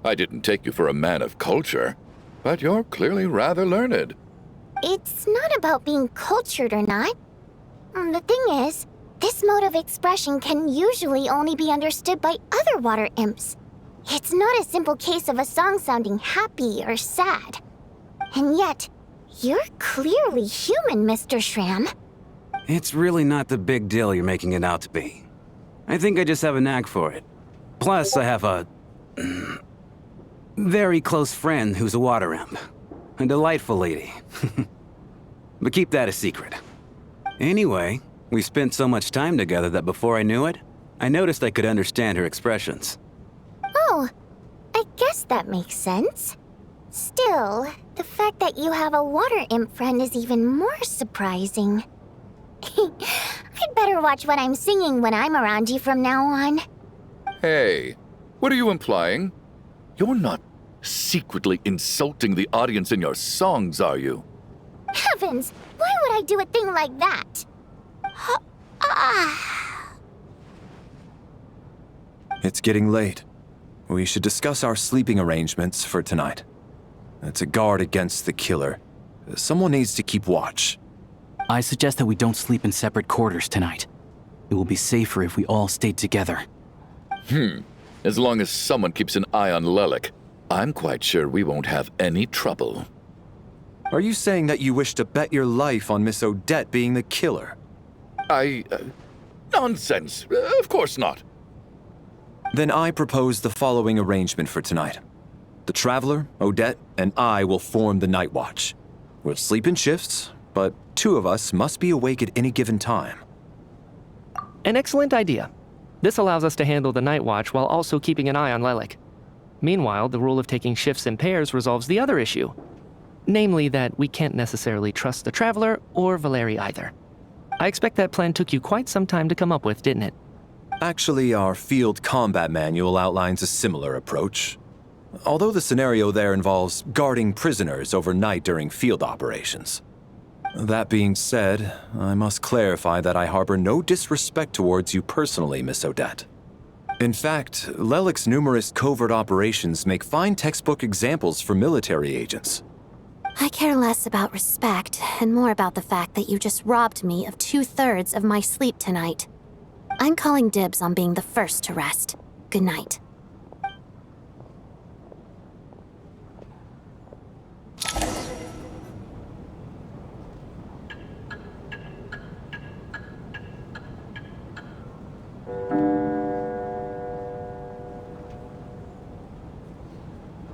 I didn't take you for a man of culture, but you're clearly rather learned. It's not about being cultured or not. The thing is, this mode of expression can usually only be understood by other water imps. It's not a simple case of a song sounding happy or sad. And yet, you're clearly human, Mr. Shram. It's really not the big deal you're making it out to be. I think I just have a knack for it. Plus, I have a... very close friend who's a water imp. A delightful lady. But keep that a secret. Anyway, we spent so much time together that before I knew it, I noticed I could understand her expressions. Oh, I guess that makes sense. Still, the fact that you have a water imp friend is even more surprising. I'd better watch what I'm singing when I'm around you from now on. Hey, what are you implying? You're not secretly insulting the audience in your songs, are you? Heavens, why would I do a thing like that? It's getting late. We should discuss our sleeping arrangements for tonight. To guard against the killer, someone needs to keep watch. I suggest that we don't sleep in separate quarters tonight. It will be safer if we all stayed together. As long as someone keeps an eye on Lelik, I'm quite sure we won't have any trouble. Are you saying that you wish to bet your life on Miss Odette being the killer? Nonsense. Of course not. Then I propose the following arrangement for tonight. The Traveler, Odette, and I will form the Night Watch. We'll sleep in shifts, but two of us must be awake at any given time. An excellent idea. This allows us to handle the night watch while also keeping an eye on Lelik. Meanwhile, the rule of taking shifts in pairs resolves the other issue. Namely that we can't necessarily trust the Traveler or Valeri either. I expect that plan took you quite some time to come up with, didn't it? Actually, our field combat manual outlines a similar approach. Although the scenario there involves guarding prisoners overnight during field operations. That being said, I must clarify that I harbor no disrespect towards you personally, Miss Odette. In fact, Lelik's numerous covert operations make fine textbook examples for military agents. I care less about respect and more about the fact that you just robbed me of 2/3 of my sleep tonight. I'm calling dibs on being the first to rest. Good night.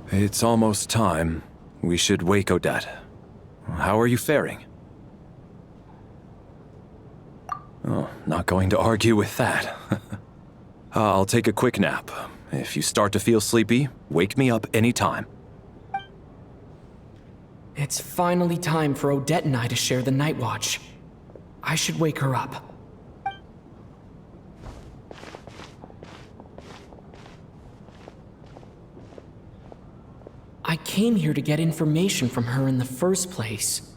It's almost time. We should wake Odette. How are you faring? Oh, not going to argue with that. I'll take a quick nap. If you start to feel sleepy, wake me up anytime. It's finally time for Odette and I to share the night watch. I should wake her up. I came here to get information from her in the first place.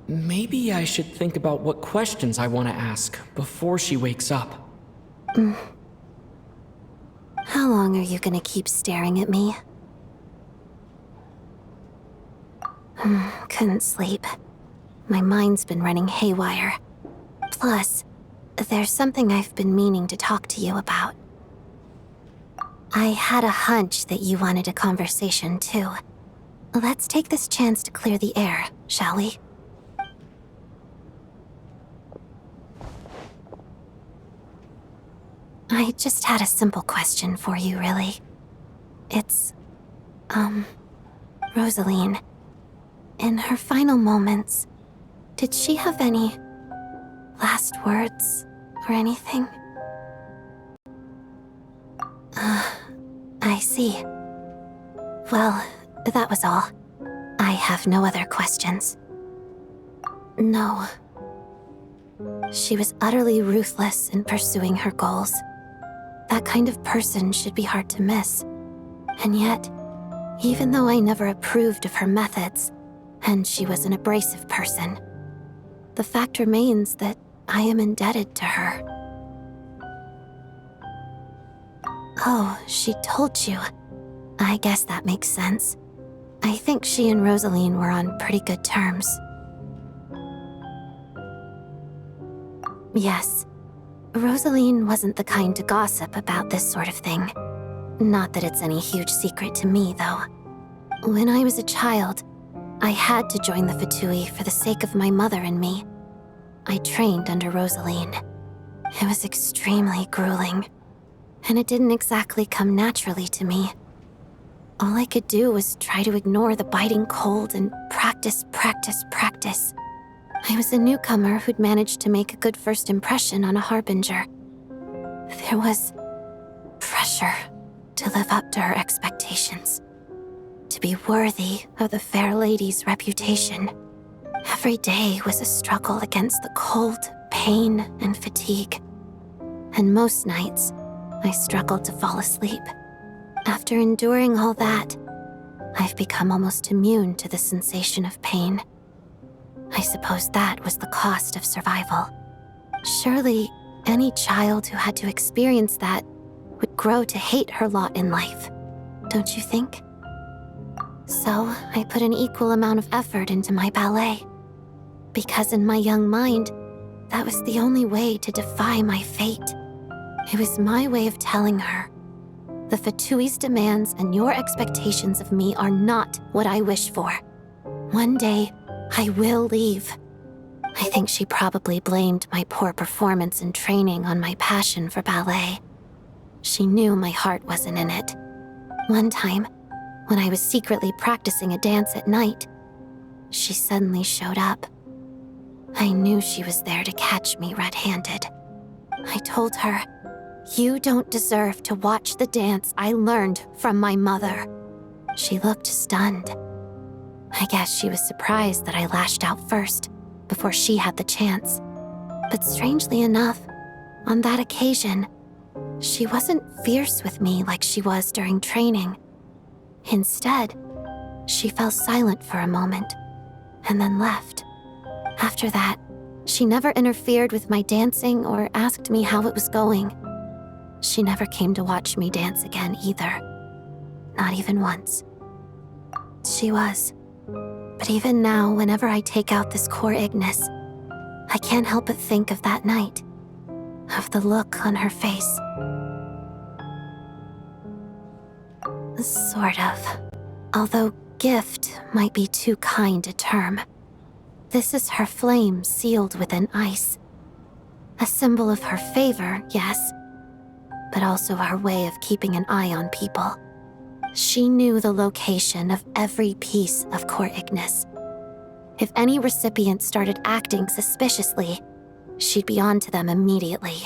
Maybe I should think about what questions I want to ask before she wakes up. How long are you gonna keep staring at me? Couldn't sleep. My mind's been running haywire. Plus, there's something I've been meaning to talk to you about. I had a hunch that you wanted a conversation too. Let's take this chance to clear the air, shall we? I just had a simple question for you, really. It's, Rosaline. In her final moments, did she have any last words or anything? I see. Well, that was all. I have no other questions. No. She was utterly ruthless in pursuing her goals. That kind of person should be hard to miss. And yet, even though I never approved of her methods, and she was an abrasive person, the fact remains that I am indebted to her. Oh, she told you. I guess that makes sense. I think she and Rosaline were on pretty good terms. Yes. Rosaline wasn't the kind to gossip about this sort of thing. Not that it's any huge secret to me, though. When I was a child, I had to join the VII for the sake of my mother and me. I trained under Rosaline. It was extremely grueling, and it didn't exactly come naturally to me. All I could do was try to ignore the biting cold and practice. I was a newcomer who'd managed to make a good first impression on a harbinger. There was pressure to live up to her expectations, to be worthy of the fair lady's reputation. Every day was a struggle against the cold, pain, and fatigue. And most nights, I struggled to fall asleep. After enduring all that, I've become almost immune to the sensation of pain. I suppose that was the cost of survival. Surely, any child who had to experience that would grow to hate her lot in life, don't you think? So, I put an equal amount of effort into my ballet. Because in my young mind, that was the only way to defy my fate. It was my way of telling her, the VII's demands and your expectations of me are not what I wish for. One day, I will leave. I think she probably blamed my poor performance in training on my passion for ballet. She knew my heart wasn't in it. One time, when I was secretly practicing a dance at night, she suddenly showed up. I knew she was there to catch me red-handed. I told her, "You don't deserve to watch the dance I learned from my mother." She looked stunned. I guess she was surprised that I lashed out first, before she had the chance. But strangely enough, on that occasion, she wasn't fierce with me like she was during training. Instead, she fell silent for a moment, and then left. After that, she never interfered with my dancing or asked me how it was going. She never came to watch me dance again either. Not even once. She was. But even now, whenever I take out this core Ignis, I can't help but think of that night. Of the look on her face. Sort of. Although gift might be too kind a term. This is her flame sealed within ice. A symbol of her favor, yes, but also her way of keeping an eye on people. She knew the location of every piece of core Ignis. If any recipient started acting suspiciously, she'd be on to them immediately.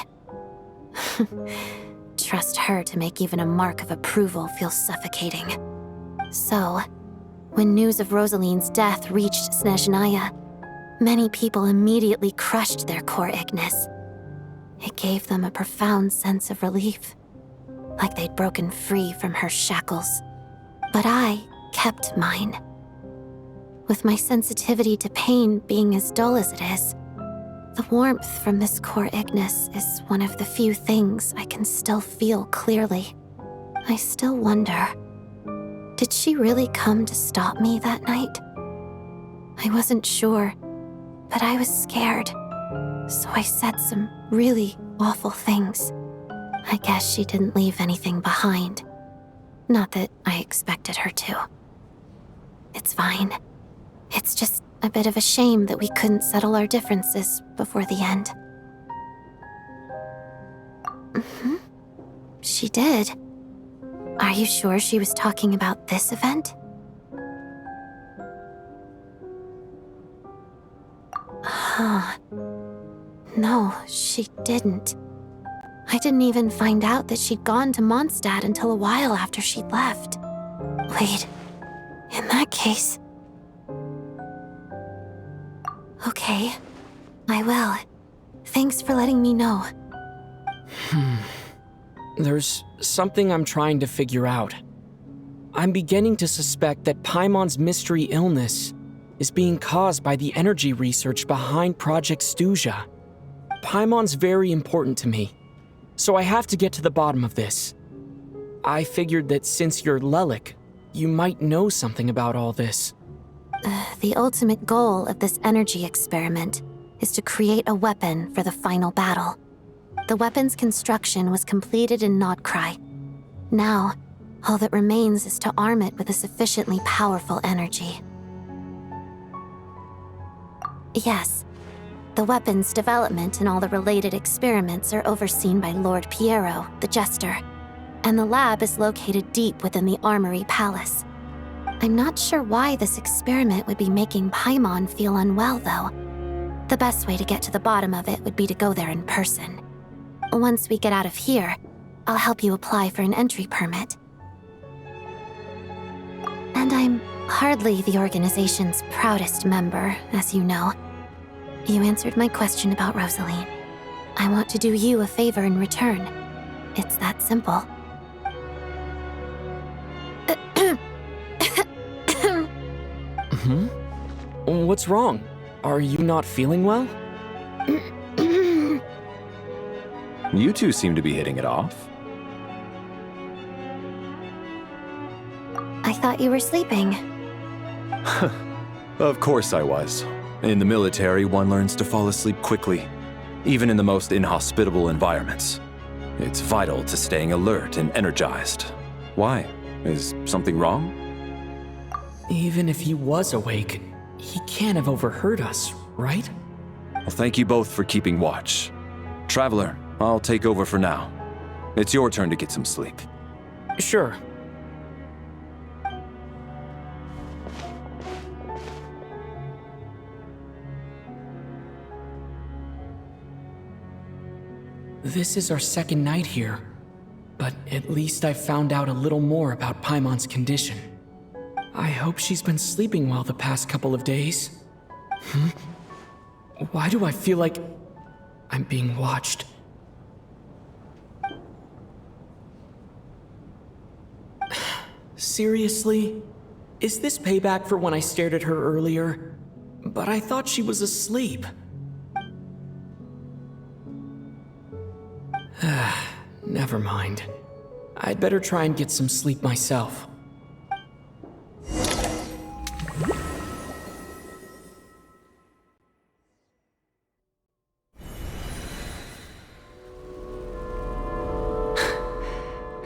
trust her to make even a mark of approval feel suffocating. So, when news of Rosaline's death reached Snezhnaya, many people immediately crushed their core Ignis. It gave them a profound sense of relief, like they'd broken free from her shackles. But I kept mine. With my sensitivity to pain being as dull as it is, the warmth from this core Ignis is one of the few things I can still feel clearly. I still wonder, did she really come to stop me that night? I wasn't sure, but I was scared, so I said some really awful things. I guess she didn't leave anything behind. Not that I expected her to. It's fine. It's just a bit of a shame that we couldn't settle our differences before the end. She did. Are you sure she was talking about this event? Huh. No, she didn't. I didn't even find out that she'd gone to Mondstadt until a while after she'd left. Wait, in that case... Okay, I will. Thanks for letting me know. There's something I'm trying to figure out. I'm beginning to suspect that Paimon's mystery illness is being caused by the energy research behind Project Stuja. Paimon's very important to me, so I have to get to the bottom of this. I figured that since you're Lelik, you might know something about all this. The ultimate goal of this energy experiment is to create a weapon for the final battle. The weapon's construction was completed in Nodkrai. Now, all that remains is to arm it with a sufficiently powerful energy. Yes, the weapon's development and all the related experiments are overseen by Lord Piero, the Jester, and the lab is located deep within the Armory Palace. I'm not sure why this experiment would be making Paimon feel unwell, though. The best way to get to the bottom of it would be to go there in person. Once we get out of here, I'll help you apply for an entry permit. And I'm hardly the organization's proudest member, as you know. You answered my question about Rosaline. I want to do you a favor in return. It's that simple. What's wrong? Are you not feeling well? You two seem to be hitting it off. I thought you were sleeping. Of course I was. In the military, one learns to fall asleep quickly, even in the most inhospitable environments. It's vital to staying alert and energized. Why? Is something wrong? Even if he was awake, he can't have overheard us, right? Well, thank you both for keeping watch. Traveler, I'll take over for now. It's your turn to get some sleep. Sure. This is our second night here, but at least I found out a little more about Paimon's condition. I hope she's been sleeping well the past couple of days. Why do I feel like I'm being watched? Seriously? Is this payback for when I stared at her earlier? But I thought she was asleep. Never mind. I'd better try and get some sleep myself.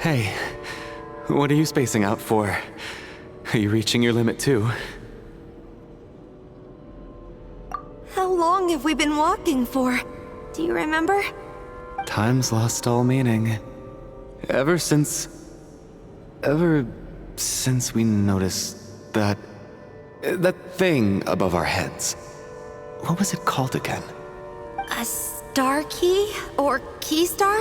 Hey, what are you spacing out for? Are you reaching your limit too? How long have we been walking for? Do you remember? Time's lost all meaning. Ever since we noticed that thing above our heads. What was it called again? A star key? Or key star?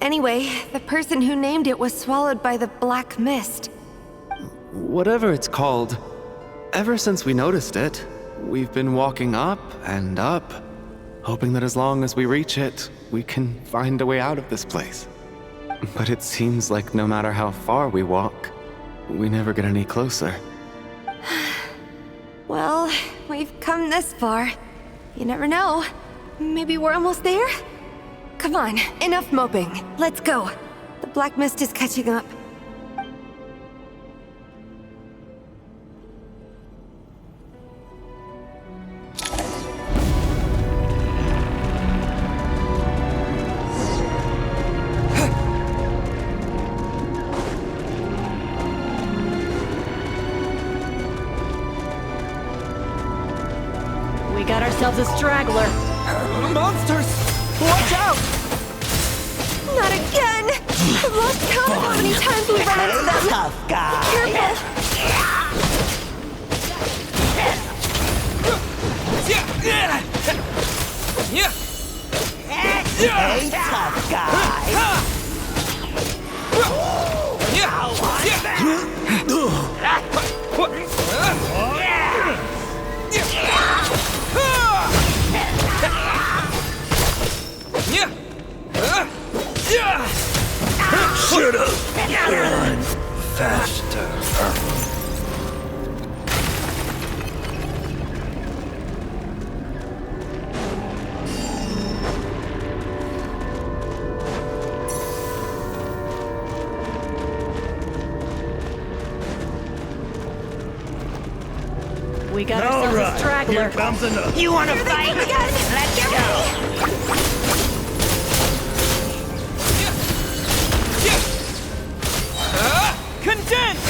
Anyway, the person who named it was swallowed by the black mist. Whatever it's called, ever since we noticed it, we've been walking up and up, hoping that as long as we reach it, we can find a way out of this place. But it seems like no matter how far we walk, we never get any closer. Well, we've come this far. You never know. Maybe we're almost there? Come on, enough moping. Let's go. The black mist is catching up. We got ourselves a straggler. Monsters! Watch out! Not again! I've lost count of how many times we've run into them. Tough guy. Hey, tough guy. Should've run faster. We got ourselves a straggler. Here comes another. You wanna fight? Let's go. Condense!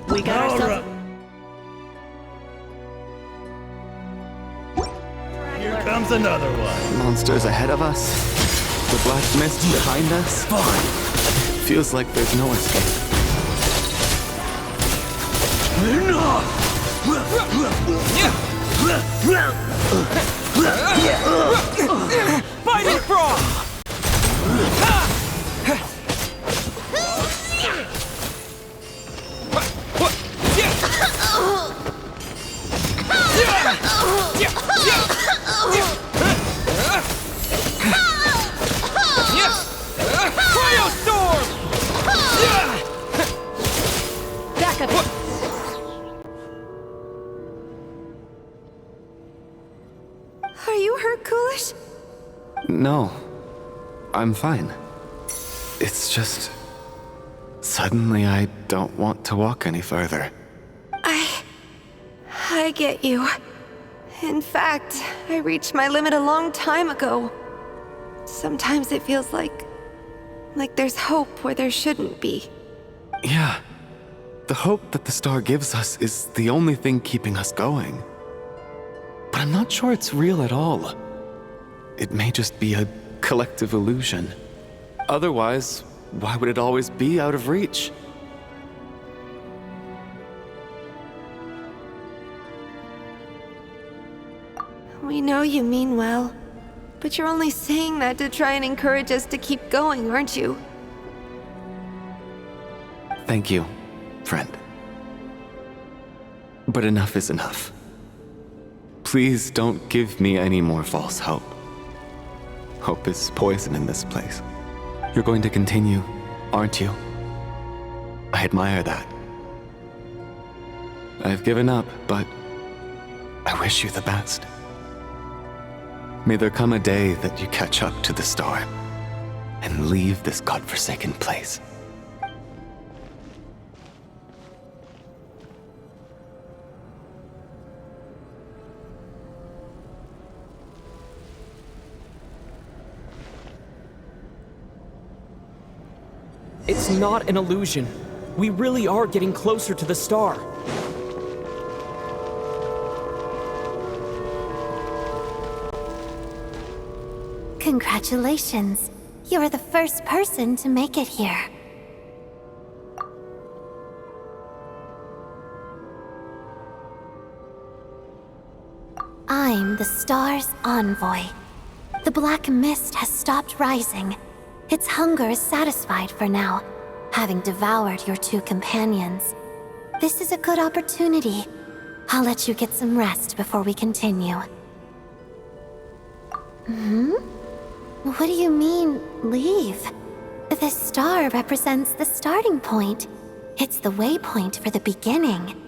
We got ourselves. Here comes another one. Monsters ahead of us, the black mist behind us. Feels like there's no escape. Fighting frog! Back up. Are you hurt, Coolish? No, I'm fine. It's just... suddenly I don't want to walk any further. I get you. In fact, I reached my limit a long time ago. Sometimes it feels like there's hope where there shouldn't be. Yeah. The hope that the star gives us is the only thing keeping us going. But I'm not sure it's real at all. It may just be a collective illusion. Otherwise, why would it always be out of reach? We know you mean well, but you're only saying that to try and encourage us to keep going, aren't you? Thank you, friend. But enough is enough. Please don't give me any more false hope. Hope is poison in this place. You're going to continue, aren't you? I admire that. I've given up, but I wish you the best. May there come a day that you catch up to the star and leave this godforsaken place. It's not an illusion. We really are getting closer to the star. Congratulations. You're the first person to make it here. I'm the star's envoy. The black mist has stopped rising. Its hunger is satisfied for now, having devoured your two companions. This is a good opportunity. I'll let you get some rest before we continue. What do you mean, leave? The star represents the starting point. It's the waypoint for the beginning.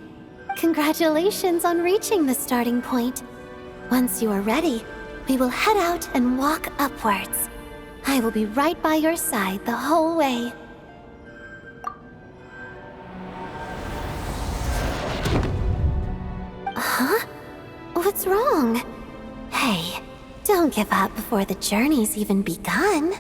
Congratulations on reaching the starting point. Once you are ready, we will head out and walk upwards. I will be right by your side the whole way. Huh? What's wrong? Hey, don't give up before the journey's even begun.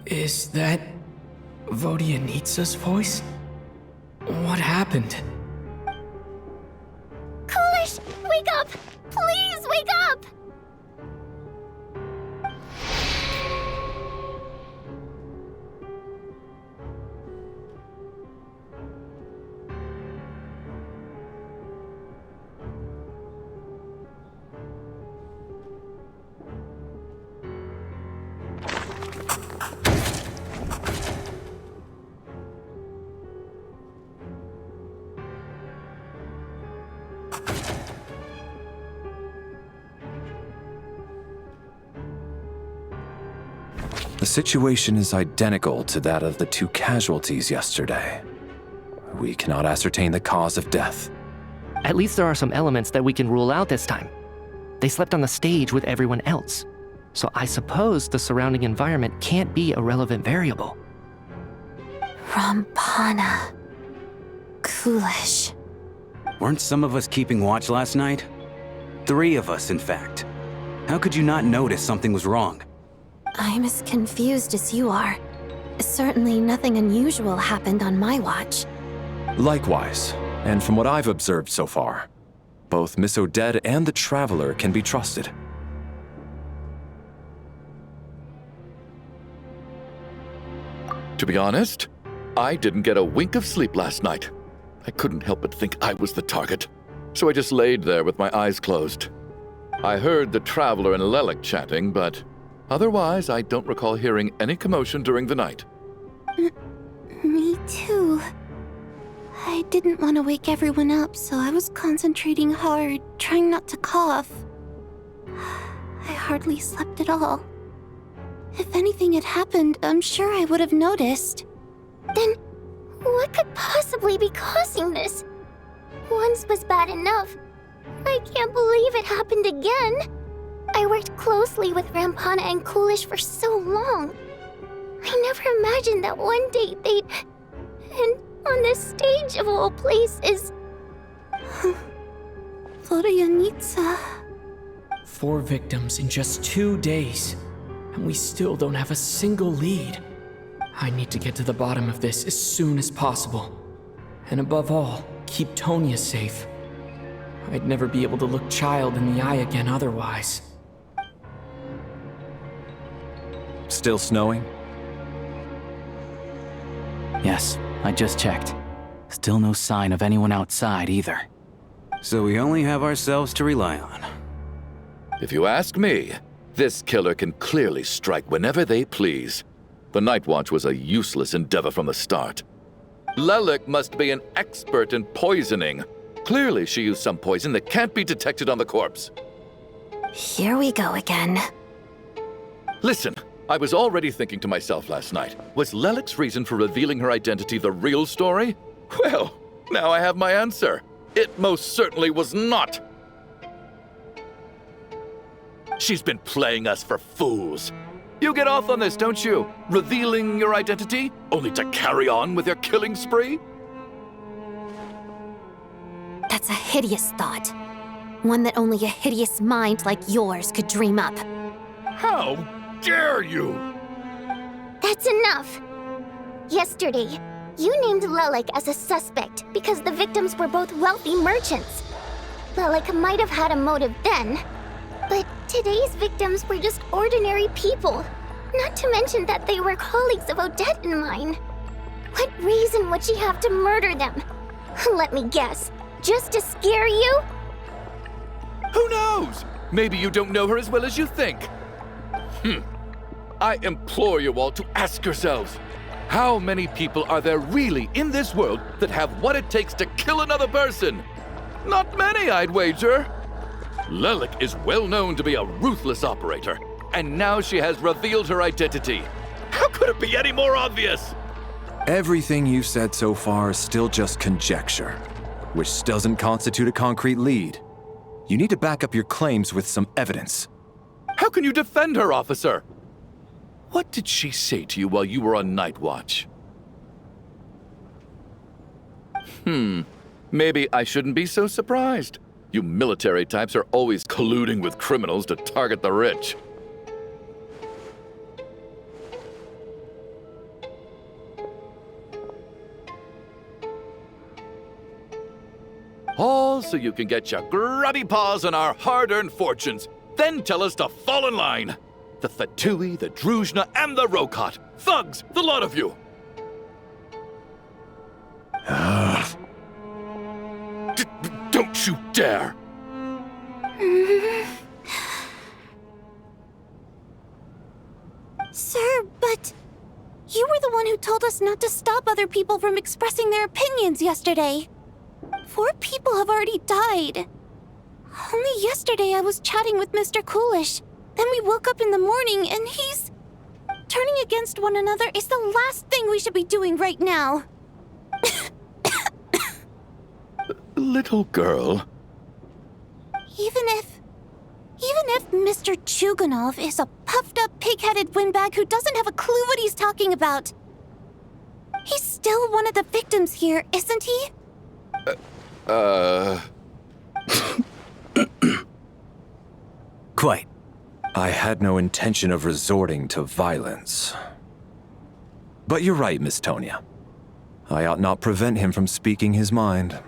Is that Vodyanitsa's voice? What happened? Coolish, wake up! Please wake up! The situation is identical to that of the two casualties yesterday. We cannot ascertain the cause of death. At least there are some elements that we can rule out this time. They slept on the stage with everyone else, so I suppose the surrounding environment can't be a relevant variable. Rampana. Coolish. Weren't some of us keeping watch last night? 3 of us, in fact. How could you not notice something was wrong? I'm as confused as you are. Certainly nothing unusual happened on my watch. Likewise, and from what I've observed so far, both Miss Odette and the Traveler can be trusted. To be honest, I didn't get a wink of sleep last night. I couldn't help but think I was the target, so I just laid there with my eyes closed. I heard the Traveler and Lelik chatting, but otherwise I don't recall hearing any commotion during the night. Me too. I didn't want to wake everyone up, so I was concentrating hard, trying not to cough. I hardly slept at all. If anything had happened, I'm sure I would have noticed. Then, what could possibly be causing this? Once was bad enough. I can't believe it happened again. I worked closely with Rampana and Coolish for so long. I never imagined that one day they'd... And on the stage of all places... Vodyanitsa. 4 victims in just 2 days, and we still don't have a single lead. I need to get to the bottom of this as soon as possible. And above all, keep Tonya safe. I'd never be able to look Child in the eye again otherwise. Still snowing? Yes, I just checked. Still no sign of anyone outside either. So we only have ourselves to rely on. If you ask me, this killer can clearly strike whenever they please. The Night Watch was a useless endeavor from the start. Lelik must be an expert in poisoning. Clearly she used some poison that can't be detected on the corpse. Here we go again. Listen, I was already thinking to myself last night, was Lelik's reason for revealing her identity the real story? Well, now I have my answer. It most certainly was not. She's been playing us for fools. You get off on this, don't you? Revealing your identity, only to carry on with your killing spree? That's a hideous thought. One that only a hideous mind like yours could dream up. How? dare you? That's enough! Yesterday, you named Lelik as a suspect because the victims were both wealthy merchants. Lelik might have had a motive then, but today's victims were just ordinary people. Not to mention that they were colleagues of Odette and mine. What reason would she have to murder them? Let me guess, just to scare you? Who knows? Maybe you don't know her as well as you think. I implore you all to ask yourselves, how many people are there really in this world that have what it takes to kill another person? Not many, I'd wager. Lelik is well known to be a ruthless operator, and now she has revealed her identity. How could it be any more obvious? Everything you've said so far is still just conjecture, which doesn't constitute a concrete lead. You need to back up your claims with some evidence. How can you defend her, officer? What did she say to you while you were on night watch? Maybe I shouldn't be so surprised. You military types are always colluding with criminals to target the rich. All so you can get your grubby paws on our hard-earned fortunes, then tell us to fall in line. The Fatui, the Druzhna, and the Rokot. Thugs, the lot of you! Don't you dare! Sir, but you were the one who told us not to stop other people from expressing their opinions yesterday. 4 people have already died. Only yesterday I was chatting with Mr. Coolish. Then we woke up in the morning and he's... Turning against one another is the last thing we should be doing right now. Little girl. Even if Mr. Chuganov is a puffed-up, pig-headed windbag who doesn't have a clue what he's talking about, he's still one of the victims here, isn't he? Quite. I had no intention of resorting to violence. But you're right, Miss Tonya. I ought not prevent him from speaking his mind.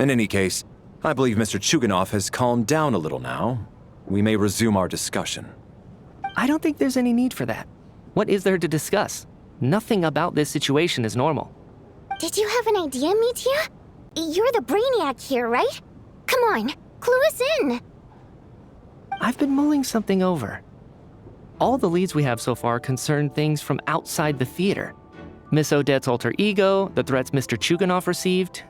In any case, I believe Mr. Chuganov has calmed down a little now. We may resume our discussion. I don't think there's any need for that. What is there to discuss? Nothing about this situation is normal. Did you have an idea, Mitya? You're the brainiac here, right? Come on, clue us in. I've been mulling something over. All the leads we have so far concern things from outside the theater. Miss Odette's alter ego, the threats Mr. Chuganov received.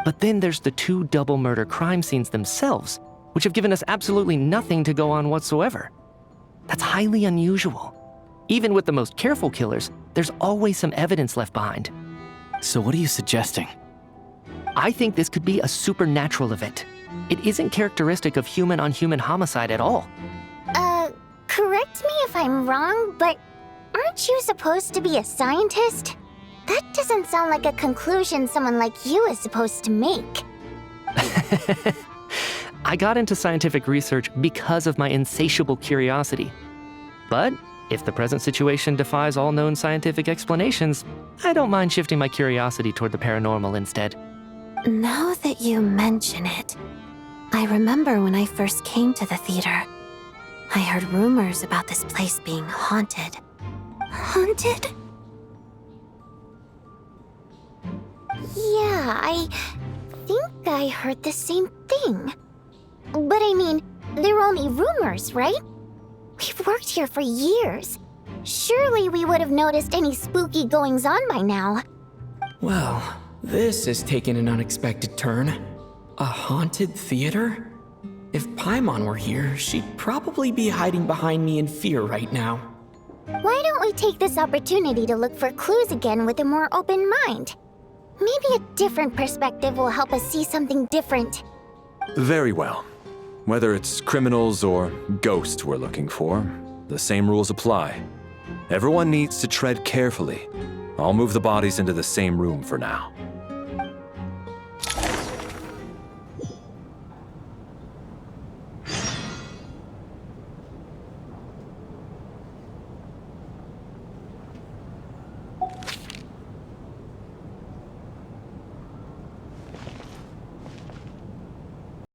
But then there's the 2 double murder crime scenes themselves, which have given us absolutely nothing to go on whatsoever. That's highly unusual. Even with the most careful killers, there's always some evidence left behind. So what are you suggesting? I think this could be a supernatural event. It isn't characteristic of human-on-human homicide at all. Correct me if I'm wrong, but aren't you supposed to be a scientist? That doesn't sound like a conclusion someone like you is supposed to make. I got into scientific research because of my insatiable curiosity. But if the present situation defies all known scientific explanations, I don't mind shifting my curiosity toward the paranormal instead. Now that you mention it, I remember when I first came to the theater. I heard rumors about this place being haunted. Haunted? Yeah, I think I heard the same thing. But I mean, they're only rumors, right? We've worked here for years. Surely we would have noticed any spooky goings-on by now. Well, this has taken an unexpected turn. A haunted theater? If Paimon were here, she'd probably be hiding behind me in fear right now. Why don't we take this opportunity to look for clues again with a more open mind? Maybe a different perspective will help us see something different. Very well. Whether it's criminals or ghosts we're looking for, the same rules apply. Everyone needs to tread carefully. I'll move the bodies into the same room for now.